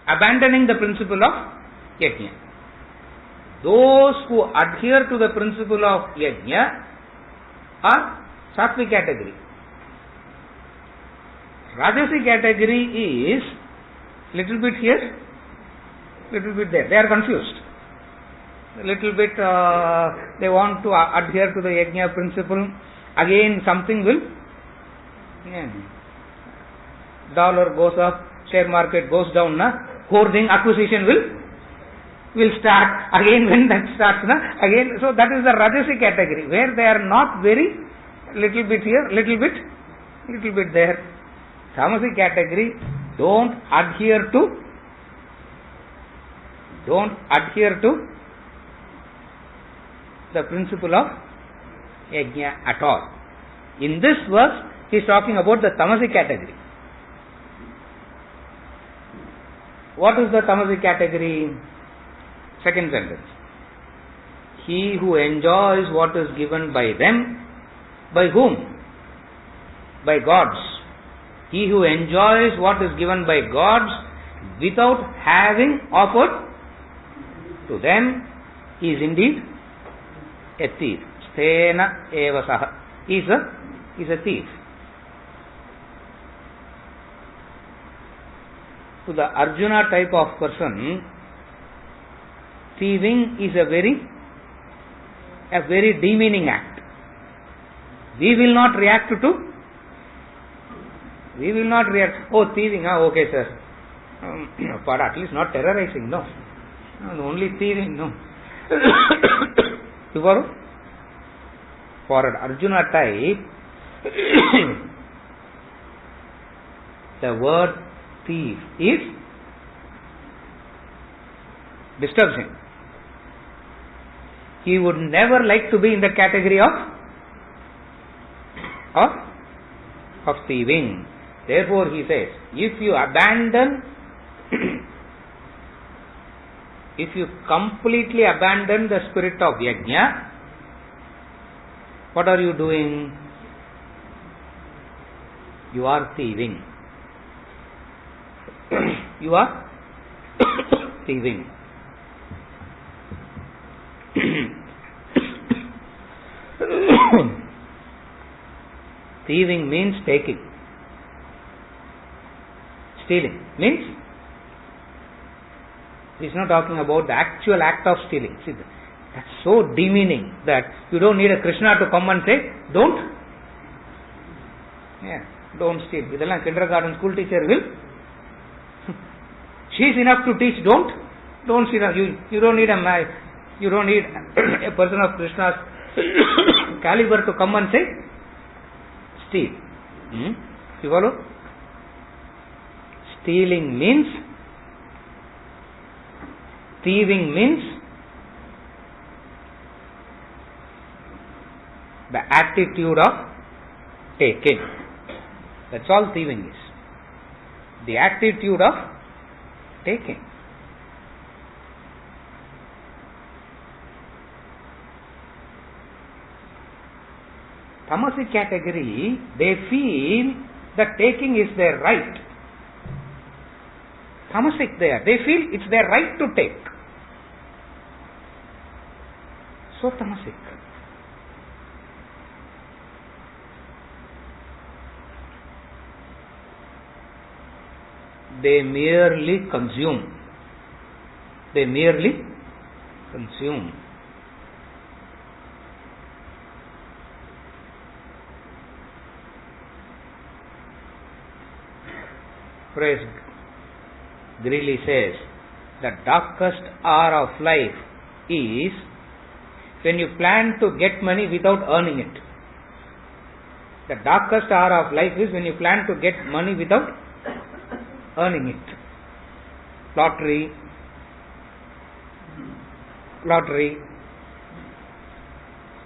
abandoning the principle of yajna. those who adhere to the principle of yajna are sattvic category. Rajasic category is little bit here, little bit there. They are confused. A little bit they want to adhere to the yajna principle. Again something will, dollar goes up, share market goes down, hoarding, acquisition will start. Again when that starts, again, so that is the Rajasic category, where they are not very, little bit here, little bit there. Tamasic category, don't adhere to the principle of yajna at all. In this verse, he is talking about the tamasic category. What is the tamasic category? Second sentence. He who enjoys what is given by them, by whom? By gods. He who enjoys what is given by gods without having offered to them is indeed a thief. Sthena eva saha. Is a thief. To the Arjuna type of person, thieving is a very demeaning act. We will not react, oh thieving, okay sir. But at least not terrorizing, no. Only thieving, no. For an Arjuna type, the word thief is disturbs him. He would never like to be in the category of thieving. Therefore he says, if you completely abandon the spirit of yajna, what are you doing? You are thieving. You are thieving. Thieving means taking. Stealing means, he is not talking about the actual act of stealing. See, that's so demeaning that you don't need a Krishna to come and say, don't steal. Idella kindergarten school teacher will. She is enough to teach, don't steal. You don't need a person of Krishna's caliber to come and say, steal. You follow? Stealing means, thieving means the attitude of taking. That's all thieving is. The attitude of taking. Tamasic category, they feel that taking is their right. Tamasic they feel it's their right to take. So tamasic. They merely consume. Praise Greeley says, the darkest hour of life is when you plan to get money without earning it. The darkest hour of life is when you plan to get money without earning it. Lottery.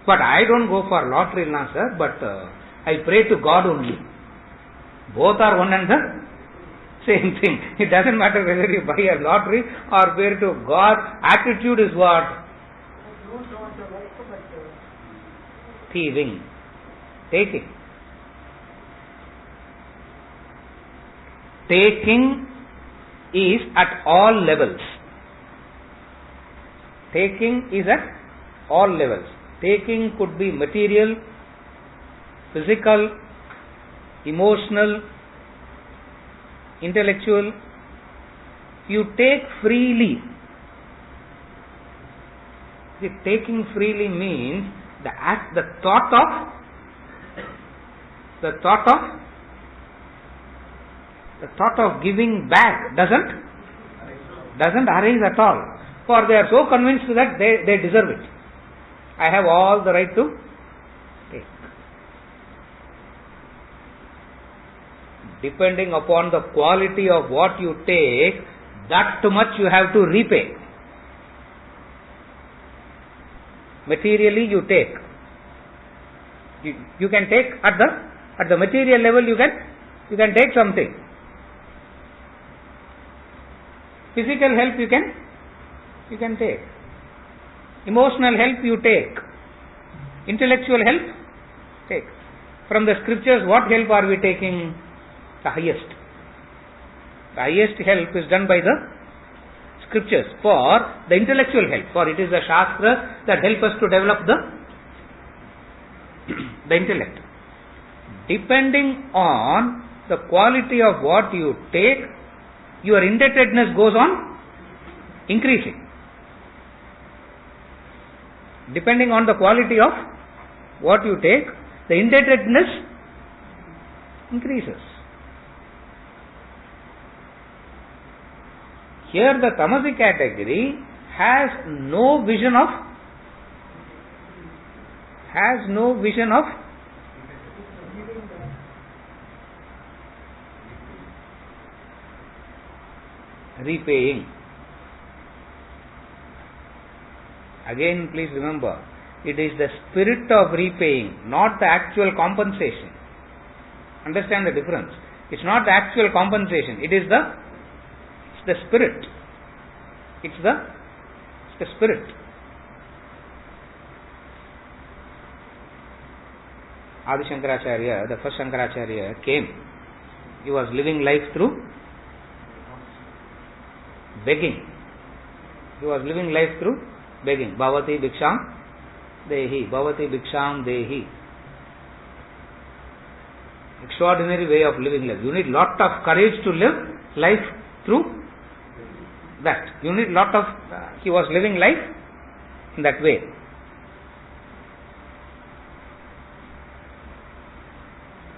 But I don't go for lottery now, sir, but I pray to God only. Both are one and the same thing. It doesn't matter whether you buy a lottery or pray to God. Attitude is what? Thieving. Taking. Taking is at all levels. Taking is at all levels. Taking could be material, physical, emotional, intellectual. You take freely. The taking freely means the thought of giving back doesn't arise at all. For they are so convinced that they deserve it. I have all the right to take. Depending upon the quality of what you take, that much you have to repay. Materially you take. You can take at the material level, you can take something. Physical help you can take. Emotional help you take. Intellectual help take. From the scriptures, what help are we taking? The highest. The highest help is done by the scriptures for the intellectual help. For it is the shastras that help us to develop the intellect. Depending on the quality of what you take, your indebtedness goes on increasing. Depending on the quality of what you take, the indebtedness increases. Here the tamasic category has no vision of repaying. Again, please remember, it is the spirit of repaying, not the actual compensation. Understand the difference. It's not the actual compensation. It is the spirit. It's the spirit. Adi Shankaracharya, the first Shankaracharya, came. He was living life through begging. He was living life through begging. Bhavati Bhiksham Dehi. Bhavati Bhiksham Dehi. Extraordinary way of living life. You need lot of courage to live life through that. You need lot of, he was living life in that way.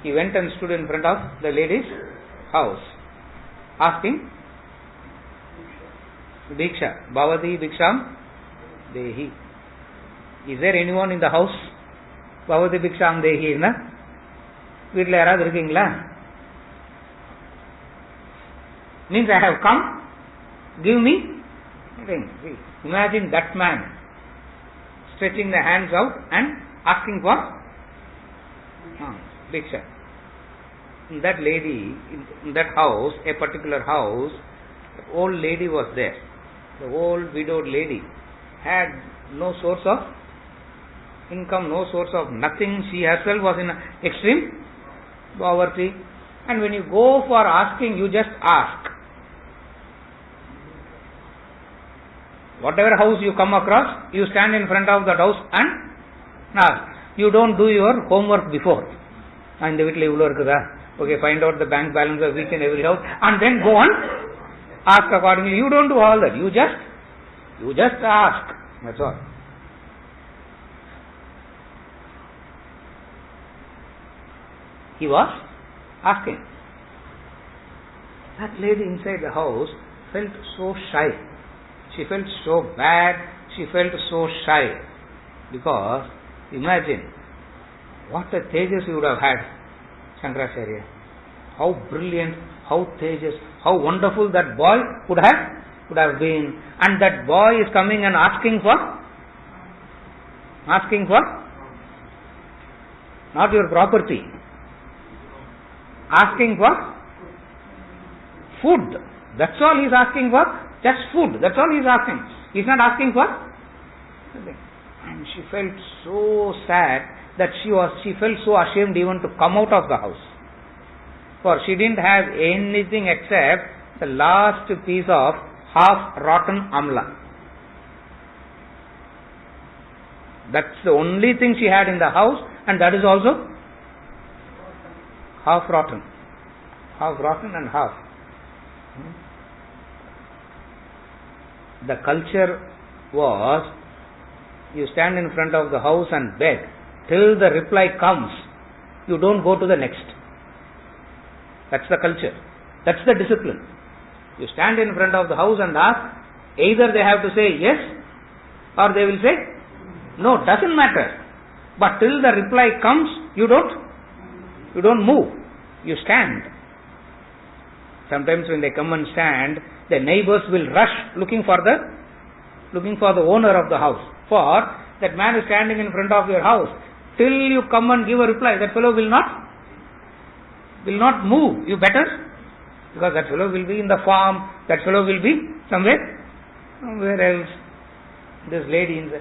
He went and stood in front of the lady's house, asking Bhiksha, Bhavati Bhiksham Dehi. Is there anyone in the house? Bhavati Bhiksham Dehi, na? Veetla yaradu irukingla? Means I have come, give me. Imagine that man stretching the hands out and asking for Bhiksha. That lady, in that house, a particular house, the old lady was there. The old widowed lady had no source of income, no source of nothing. She herself was in extreme poverty. And when you go for asking, you just ask. Whatever house you come across, you stand in front of that house and ask. You don't do your homework before. And okay, find out the bank balance of each and every house and then go on ask accordingly. You don't do all that. You just ask. That's all. He was asking. That lady inside the house felt so shy. She felt so bad. She felt so shy. Because, imagine, what a tejas you would have had, Shankaracharya. How brilliant, how tejas, how wonderful that boy would have been. And that boy is coming and asking for not your property, asking for food. That's all he is asking for. Just food. That's all he is asking. He is not asking for nothing. And she felt so sad that she felt so ashamed even to come out of the house. For she didn't have anything except the last piece of half rotten amla. That's the only thing she had in the house, and that is also half rotten. Half rotten and half. The culture was, you stand in front of the house and beg. Till the reply comes, you don't go to the next. That's the culture. That's the discipline. You stand in front of the house and ask, either they have to say yes, or they will say no, doesn't matter. But till the reply comes, you don't move. You stand. Sometimes when they come and stand, the neighbors will rush looking for the owner of the house. For that man is standing in front of your house. Till you come and give a reply, that fellow will not move. You better, because that fellow will be in the farm, that fellow will be somewhere else. This lady, in the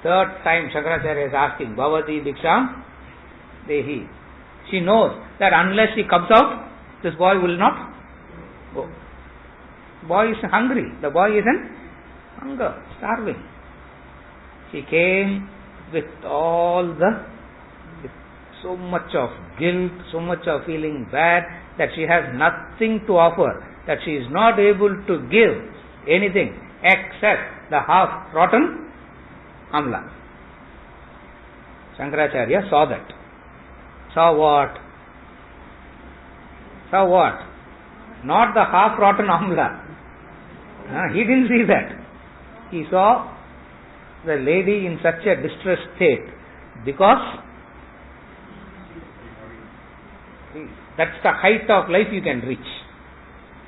third time Shankaracharya is asking, Bhavati Bhiksham Dehi. She knows that unless she comes out, this boy will not go. Boy is hungry. The boy is in hunger, starving. She came with so much of guilt, so much of feeling bad, that she has nothing to offer, that she is not able to give anything except the half rotten amla. Shankaracharya saw that. Saw what? Not the half rotten amla. He didn't see that. He saw the lady in such a distressed state, because that's the height of life you can reach.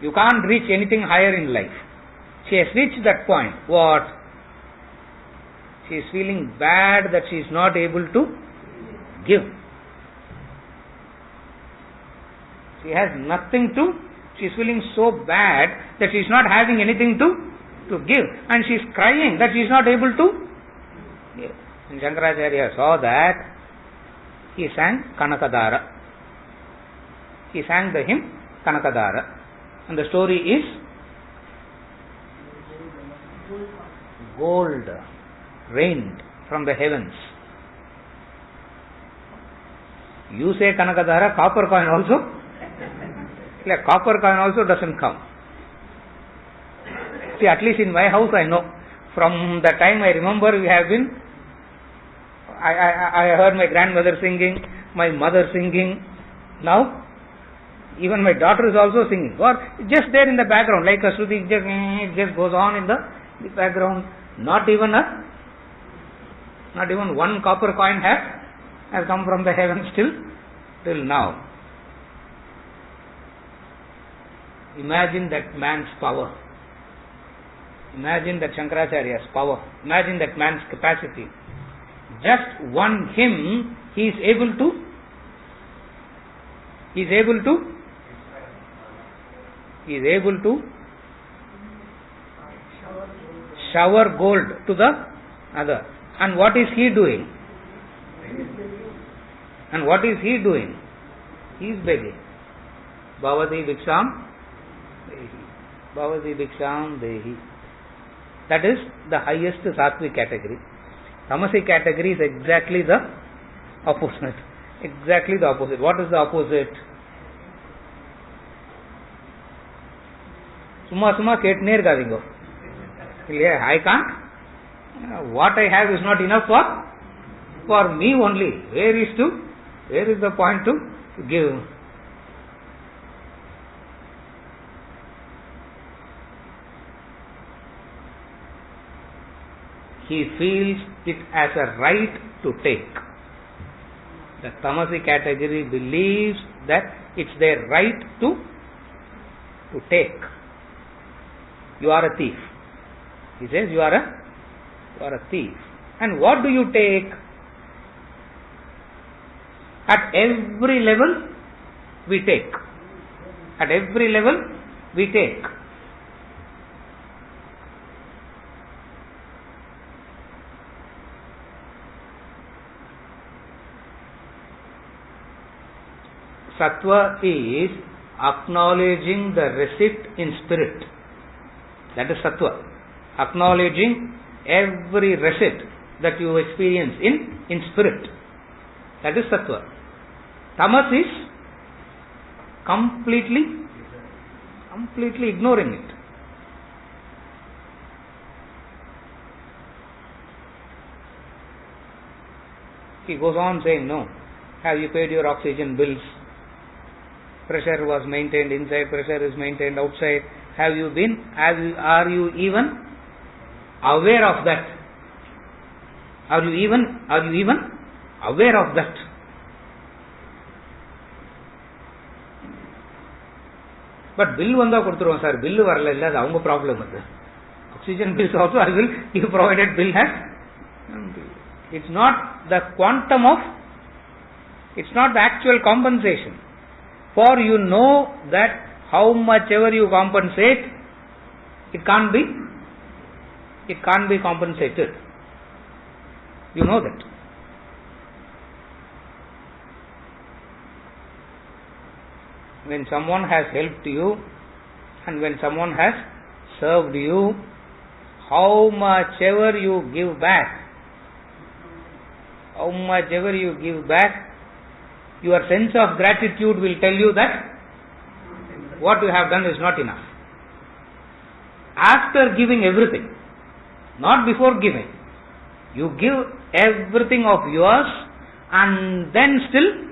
You can't reach anything higher in life. She has reached that point. What? She is feeling bad that she is not able to give. She has nothing to, she is feeling so bad that she is not having anything to give. And she is crying that she is not able to give. And Shankaracharya saw that. He sang Kanakadara. He sang the hymn Kanakadara. And the story is gold rained from the heavens. You say Kanakadara, copper coin also? Like copper coin also doesn't come. See, at least in my house I know. From the time I remember, we have been, I heard my grandmother singing, my mother singing. Now, even my daughter is also singing. Or just there in the background, like a Shruti, it just goes on in the background. Not even one copper coin has come from the heavens till now. Imagine that man's power. Imagine that Shankaracharya's power. Imagine that man's capacity. Just one hymn, he is able to shower gold to the other. And what is he doing? He is begging. Bhavati Bhiksham Dehi. Bhavati Bhiksham Dehi. That is the highest sattvic category. Tamasic category is exactly the opposite. Exactly the opposite. What is the opposite? Summa ketne irukadingo. I can't. What I have is not enough for me only. Where is the point to give? He feels it as a right to take. The Tamasic category believes that it's their right to take. You are a thief. He says you are a thief. And what do you take? At every level we take. At every level we take. Sattva is acknowledging the receipt in spirit. That is sattva. Acknowledging every receipt. that you experience in spirit. That is sattva. Tamas is completely ignoring it. He goes on saying, no, have you paid your oxygen bills? Pressure was maintained inside, pressure is maintained outside. Are you even aware of that? Are you even aware of that? But bill vanda kuduthruvom sir, bill varala illa, adu avanga problem adu. Oxygen bills also I will give provided bill has. It's not the quantum of, it's not the actual compensation. For you know that how much ever you compensate, it can't be compensated. You know that. When someone has helped you and when someone has served you, how much ever you give back, your sense of gratitude will tell you that what you have done is not enough. After giving everything, not before giving, you give everything of yours and then still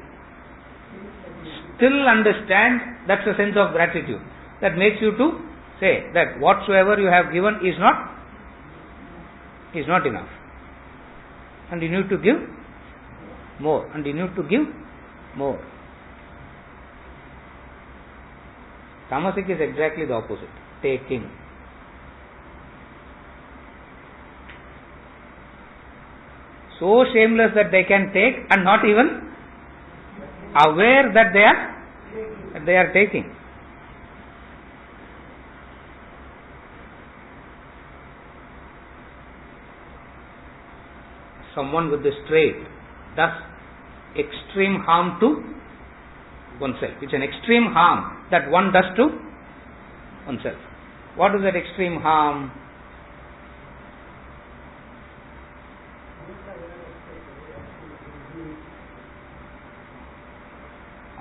understand, that's a sense of gratitude that makes you to say that whatsoever you have given is not enough, and you need to give more, and you need to give more. Tamasic is exactly the opposite, taking. So shameless that they can take and not even aware that they are taking. Someone with this trait does extreme harm to oneself. It's an extreme harm that one does to oneself. What is that extreme harm?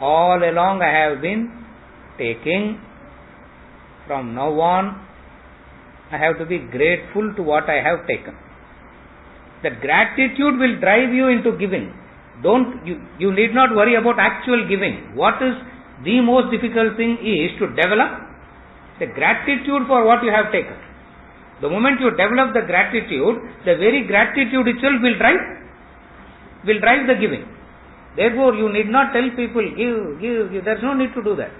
All along I have been taking. From now on, I have to be grateful to what I have taken. That gratitude will drive you into giving. You need not worry about actual giving. What is the most difficult thing is to develop the gratitude for what you have taken. The moment you develop the gratitude, the very gratitude itself will drive the giving. Therefore, you need not tell people, give. There is no need to do that.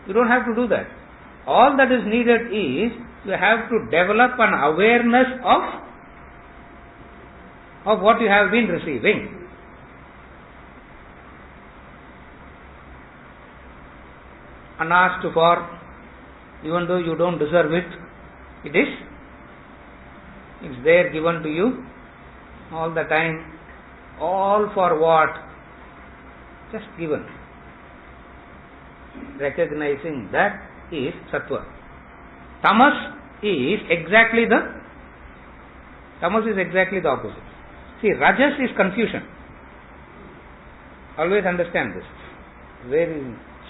You don't have to do that. All that is needed is, you have to develop an awareness of what you have been receiving. Unasked for, even though you don't deserve it, it's there given to you all the time. All for what? Just given. Recognizing that is sattva. Tamas is exactly the opposite. See, rajas is confusion. Always understand this.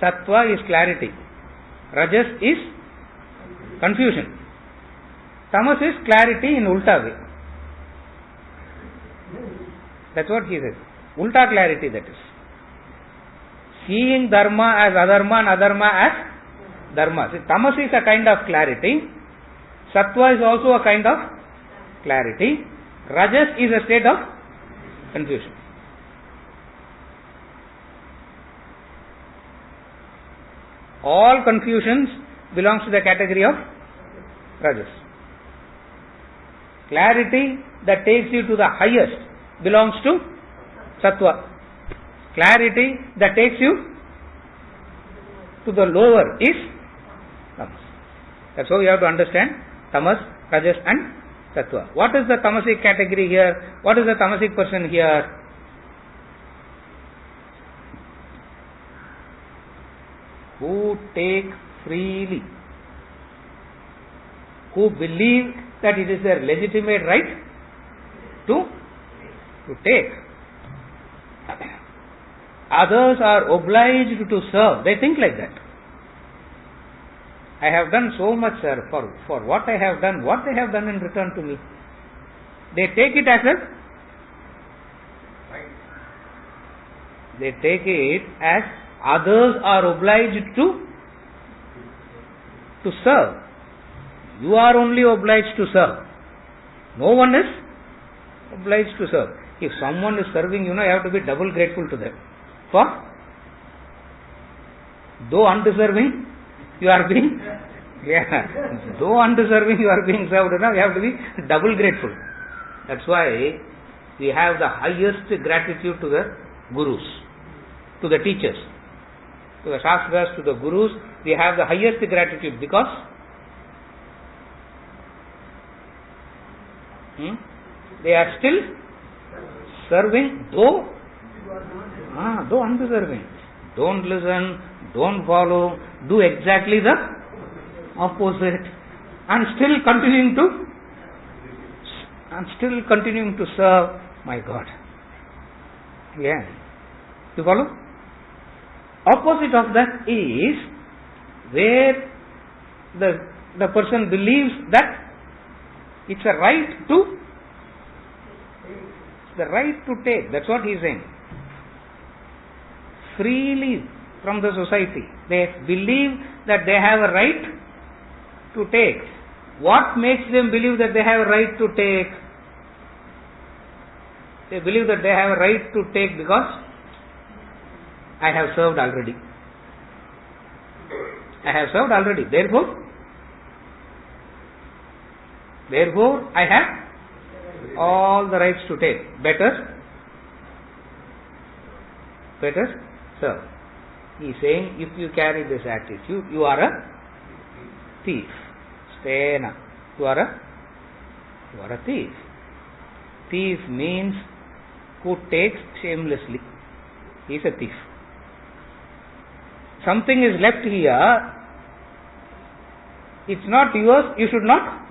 Sattva is clarity. Rajas is confusion. Tamas is clarity in ulta way. That's what he says. Ulta clarity, that is. Seeing dharma as adharma and adharma as dharma. See, tamas is a kind of clarity. Sattva is also a kind of clarity. Rajas is a state of confusion. All confusions belongs to the category of rajas. Clarity that takes you to the highest belongs to sattva. Clarity that takes you to the lower is tamas. That's how you have to understand tamas, rajas and sattva. What is the tamasic category here? What is the tamasic person here? Who take freely, who believe that it is their legitimate right to to take. Others are obliged to serve. They think like that. I have done so much, sir, for what I have done, what they have done in return to me. They take it as a, they take it as others are obliged to serve. You are only obliged to serve. No one is obliged to serve. If someone is serving, you have to be double grateful to them. For though undeserving, you are being, though undeserving you are being served, you have to be double grateful. That's why we have the highest gratitude to the gurus, to the teachers, to the shastras, to the gurus. We have the highest gratitude because they are still serving, though undeserving. Don't listen, don't follow, do exactly the opposite, and still continuing to serve my God. Yeah. You follow? Opposite of that is where the person believes that it's a right to take. That's what he is saying. Freely from the society. They believe that they have a right to take. What makes them believe that they have a right to take? They believe that they have a right to take because I have served already. I have served already. Therefore, I have all the rights to take. Better serve. He is saying, if you carry this attitude, you are a thief. Stena. You are a thief. Thief means who takes shamelessly. He is a thief. Something is left here, it's not yours, you should not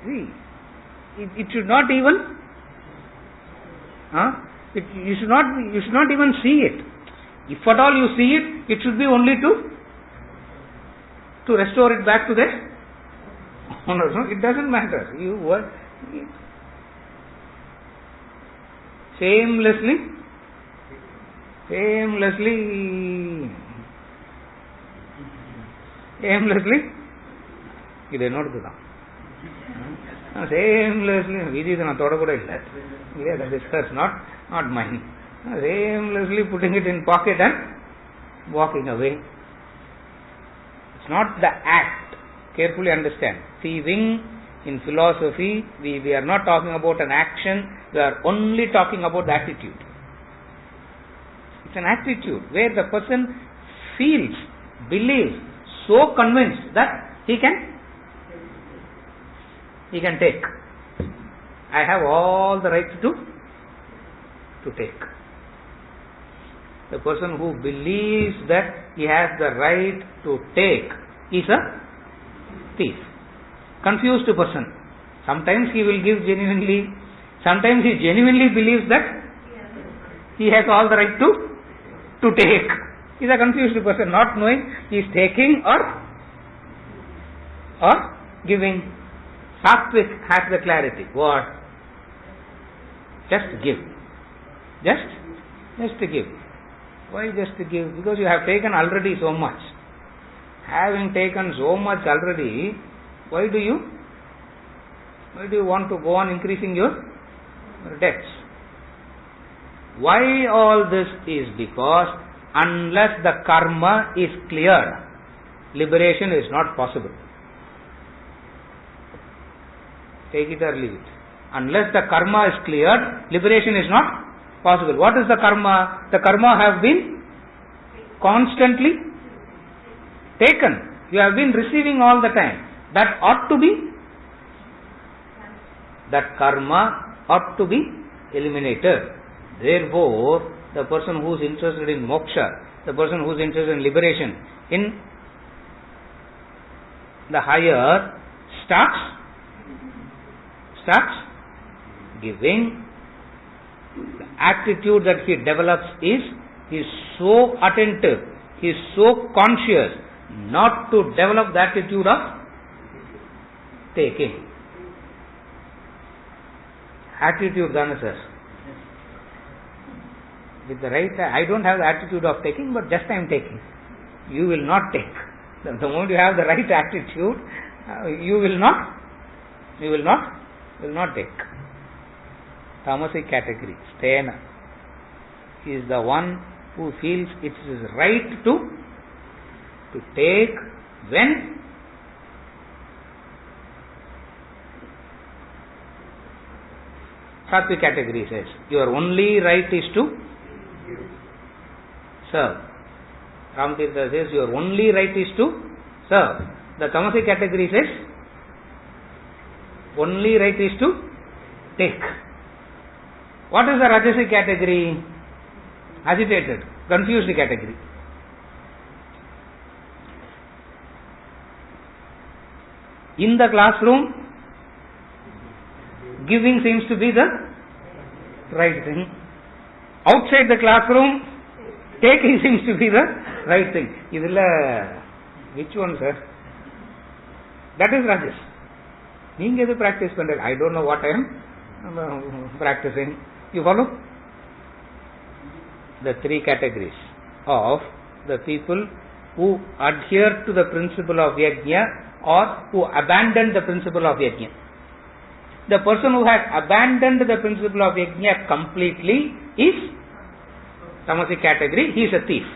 see. It should not even you should not even see it. If at all you see it, it should be only to restore it back to the owner. No, it doesn't matter. You work shamelessly இதை நோடுதான் shamelessly இது நான் தொடக்கூட இல்லை. That is hers, not mine. Shamelessly putting it in pocket and walking away. It's not the act. Carefully understand. Thieving in philosophy, we are not talking about an action, we are only talking about the attitude. It's an attitude where the person feels, believes, so convinced that he can take. I have all the right to take. The person who believes that he has the right to take is a thief. Confused person. Sometimes he will give genuinely, sometimes he genuinely believes that he has all the right to take. He is a confused person, not knowing he is taking or giving. Sattvic has the clarity. What? Just give. Just give. Why just give? Because you have taken already so much. Having taken so much already, why do you want to go on increasing your debts? Why all this is because unless the karma is cleared, liberation is not possible. Take it or leave it. Unless the karma is cleared, liberation is not possible. What is the karma? The karma have been constantly taken. You have been receiving all the time. That karma ought to be eliminated. Therefore, the person who is interested in moksha, the person who is interested in liberation, in the higher starts giving, the attitude that he develops is, he is so attentive, he is so conscious not to develop the attitude of taking. Attitude done, sir. With the right, I don't have the attitude of taking, but just I am taking. You will not take. The moment you have the right attitude, you will not take. Tamasic category, Sthena, is the one who feels it is right to take when Sattvic category says your only right is to serve. Ramatirtha says your only right is to serve. The Tamasic category says only right is to take. What is the Rajasic category? Agitated, confused category. In the classroom, giving seems to be the right thing. Outside the classroom, taking seems to be the right thing. Which one, sir? That is Rajas. நீங்க எது practice பண்றீங்க? I don't know what I am practicing. You follow? The three categories of the people who adhere to the principle of yajna or who abandon the principle of yajna. The person who has abandoned the principle of yajna completely is Tamasic category, he is a thief.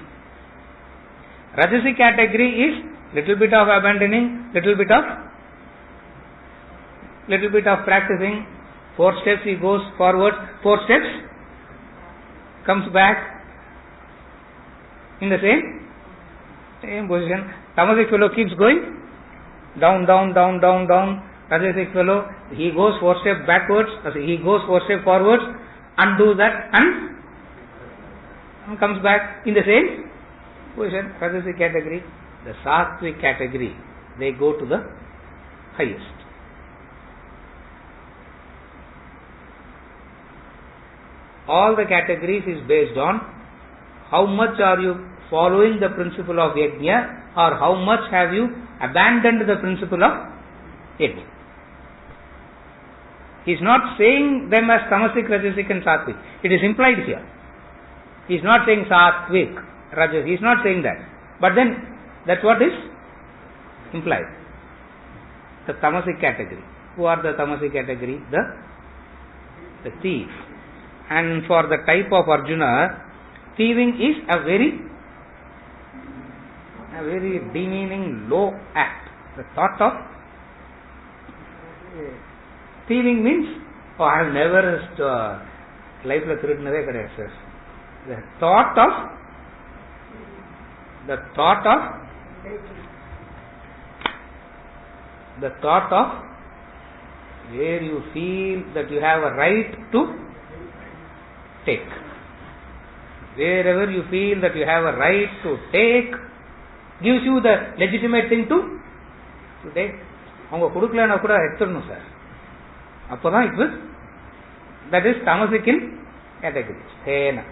Rajasic category is little bit of abandoning, little bit of practicing. 4 steps he goes forward, 4 steps comes back in the same position. Tamasic fellow keeps going down. Rajasic fellow, he goes 4 steps backwards, he goes 4 steps forwards, undo that and comes back in the same position. Rajasic category. The Sattvic category, they go to the highest. All the categories is based on how much are you following the principle of yajna or how much have you abandoned the principle of yajna. He is not saying them as Tamasic, Rajasic and Sattvic. It is implied here. He is not saying Sattvic, Rajas. He is not saying that. But then, that's what is implied. The Tamasic category. Who are the Tamasic category? The thief. And for the type of Arjuna, thieving is a very demeaning, low act. The thought of thieving means, I have never life la thirudnade kadaidu sir. The thought of where you feel that you have a right to take. Wherever you feel that you have a right to take, gives you the legitimate thing to take. அவங்க கொடுக்கலன்னா கூட எடுத்துடணும் sir. அப்போதான் that is Tamasic in category. Sthena.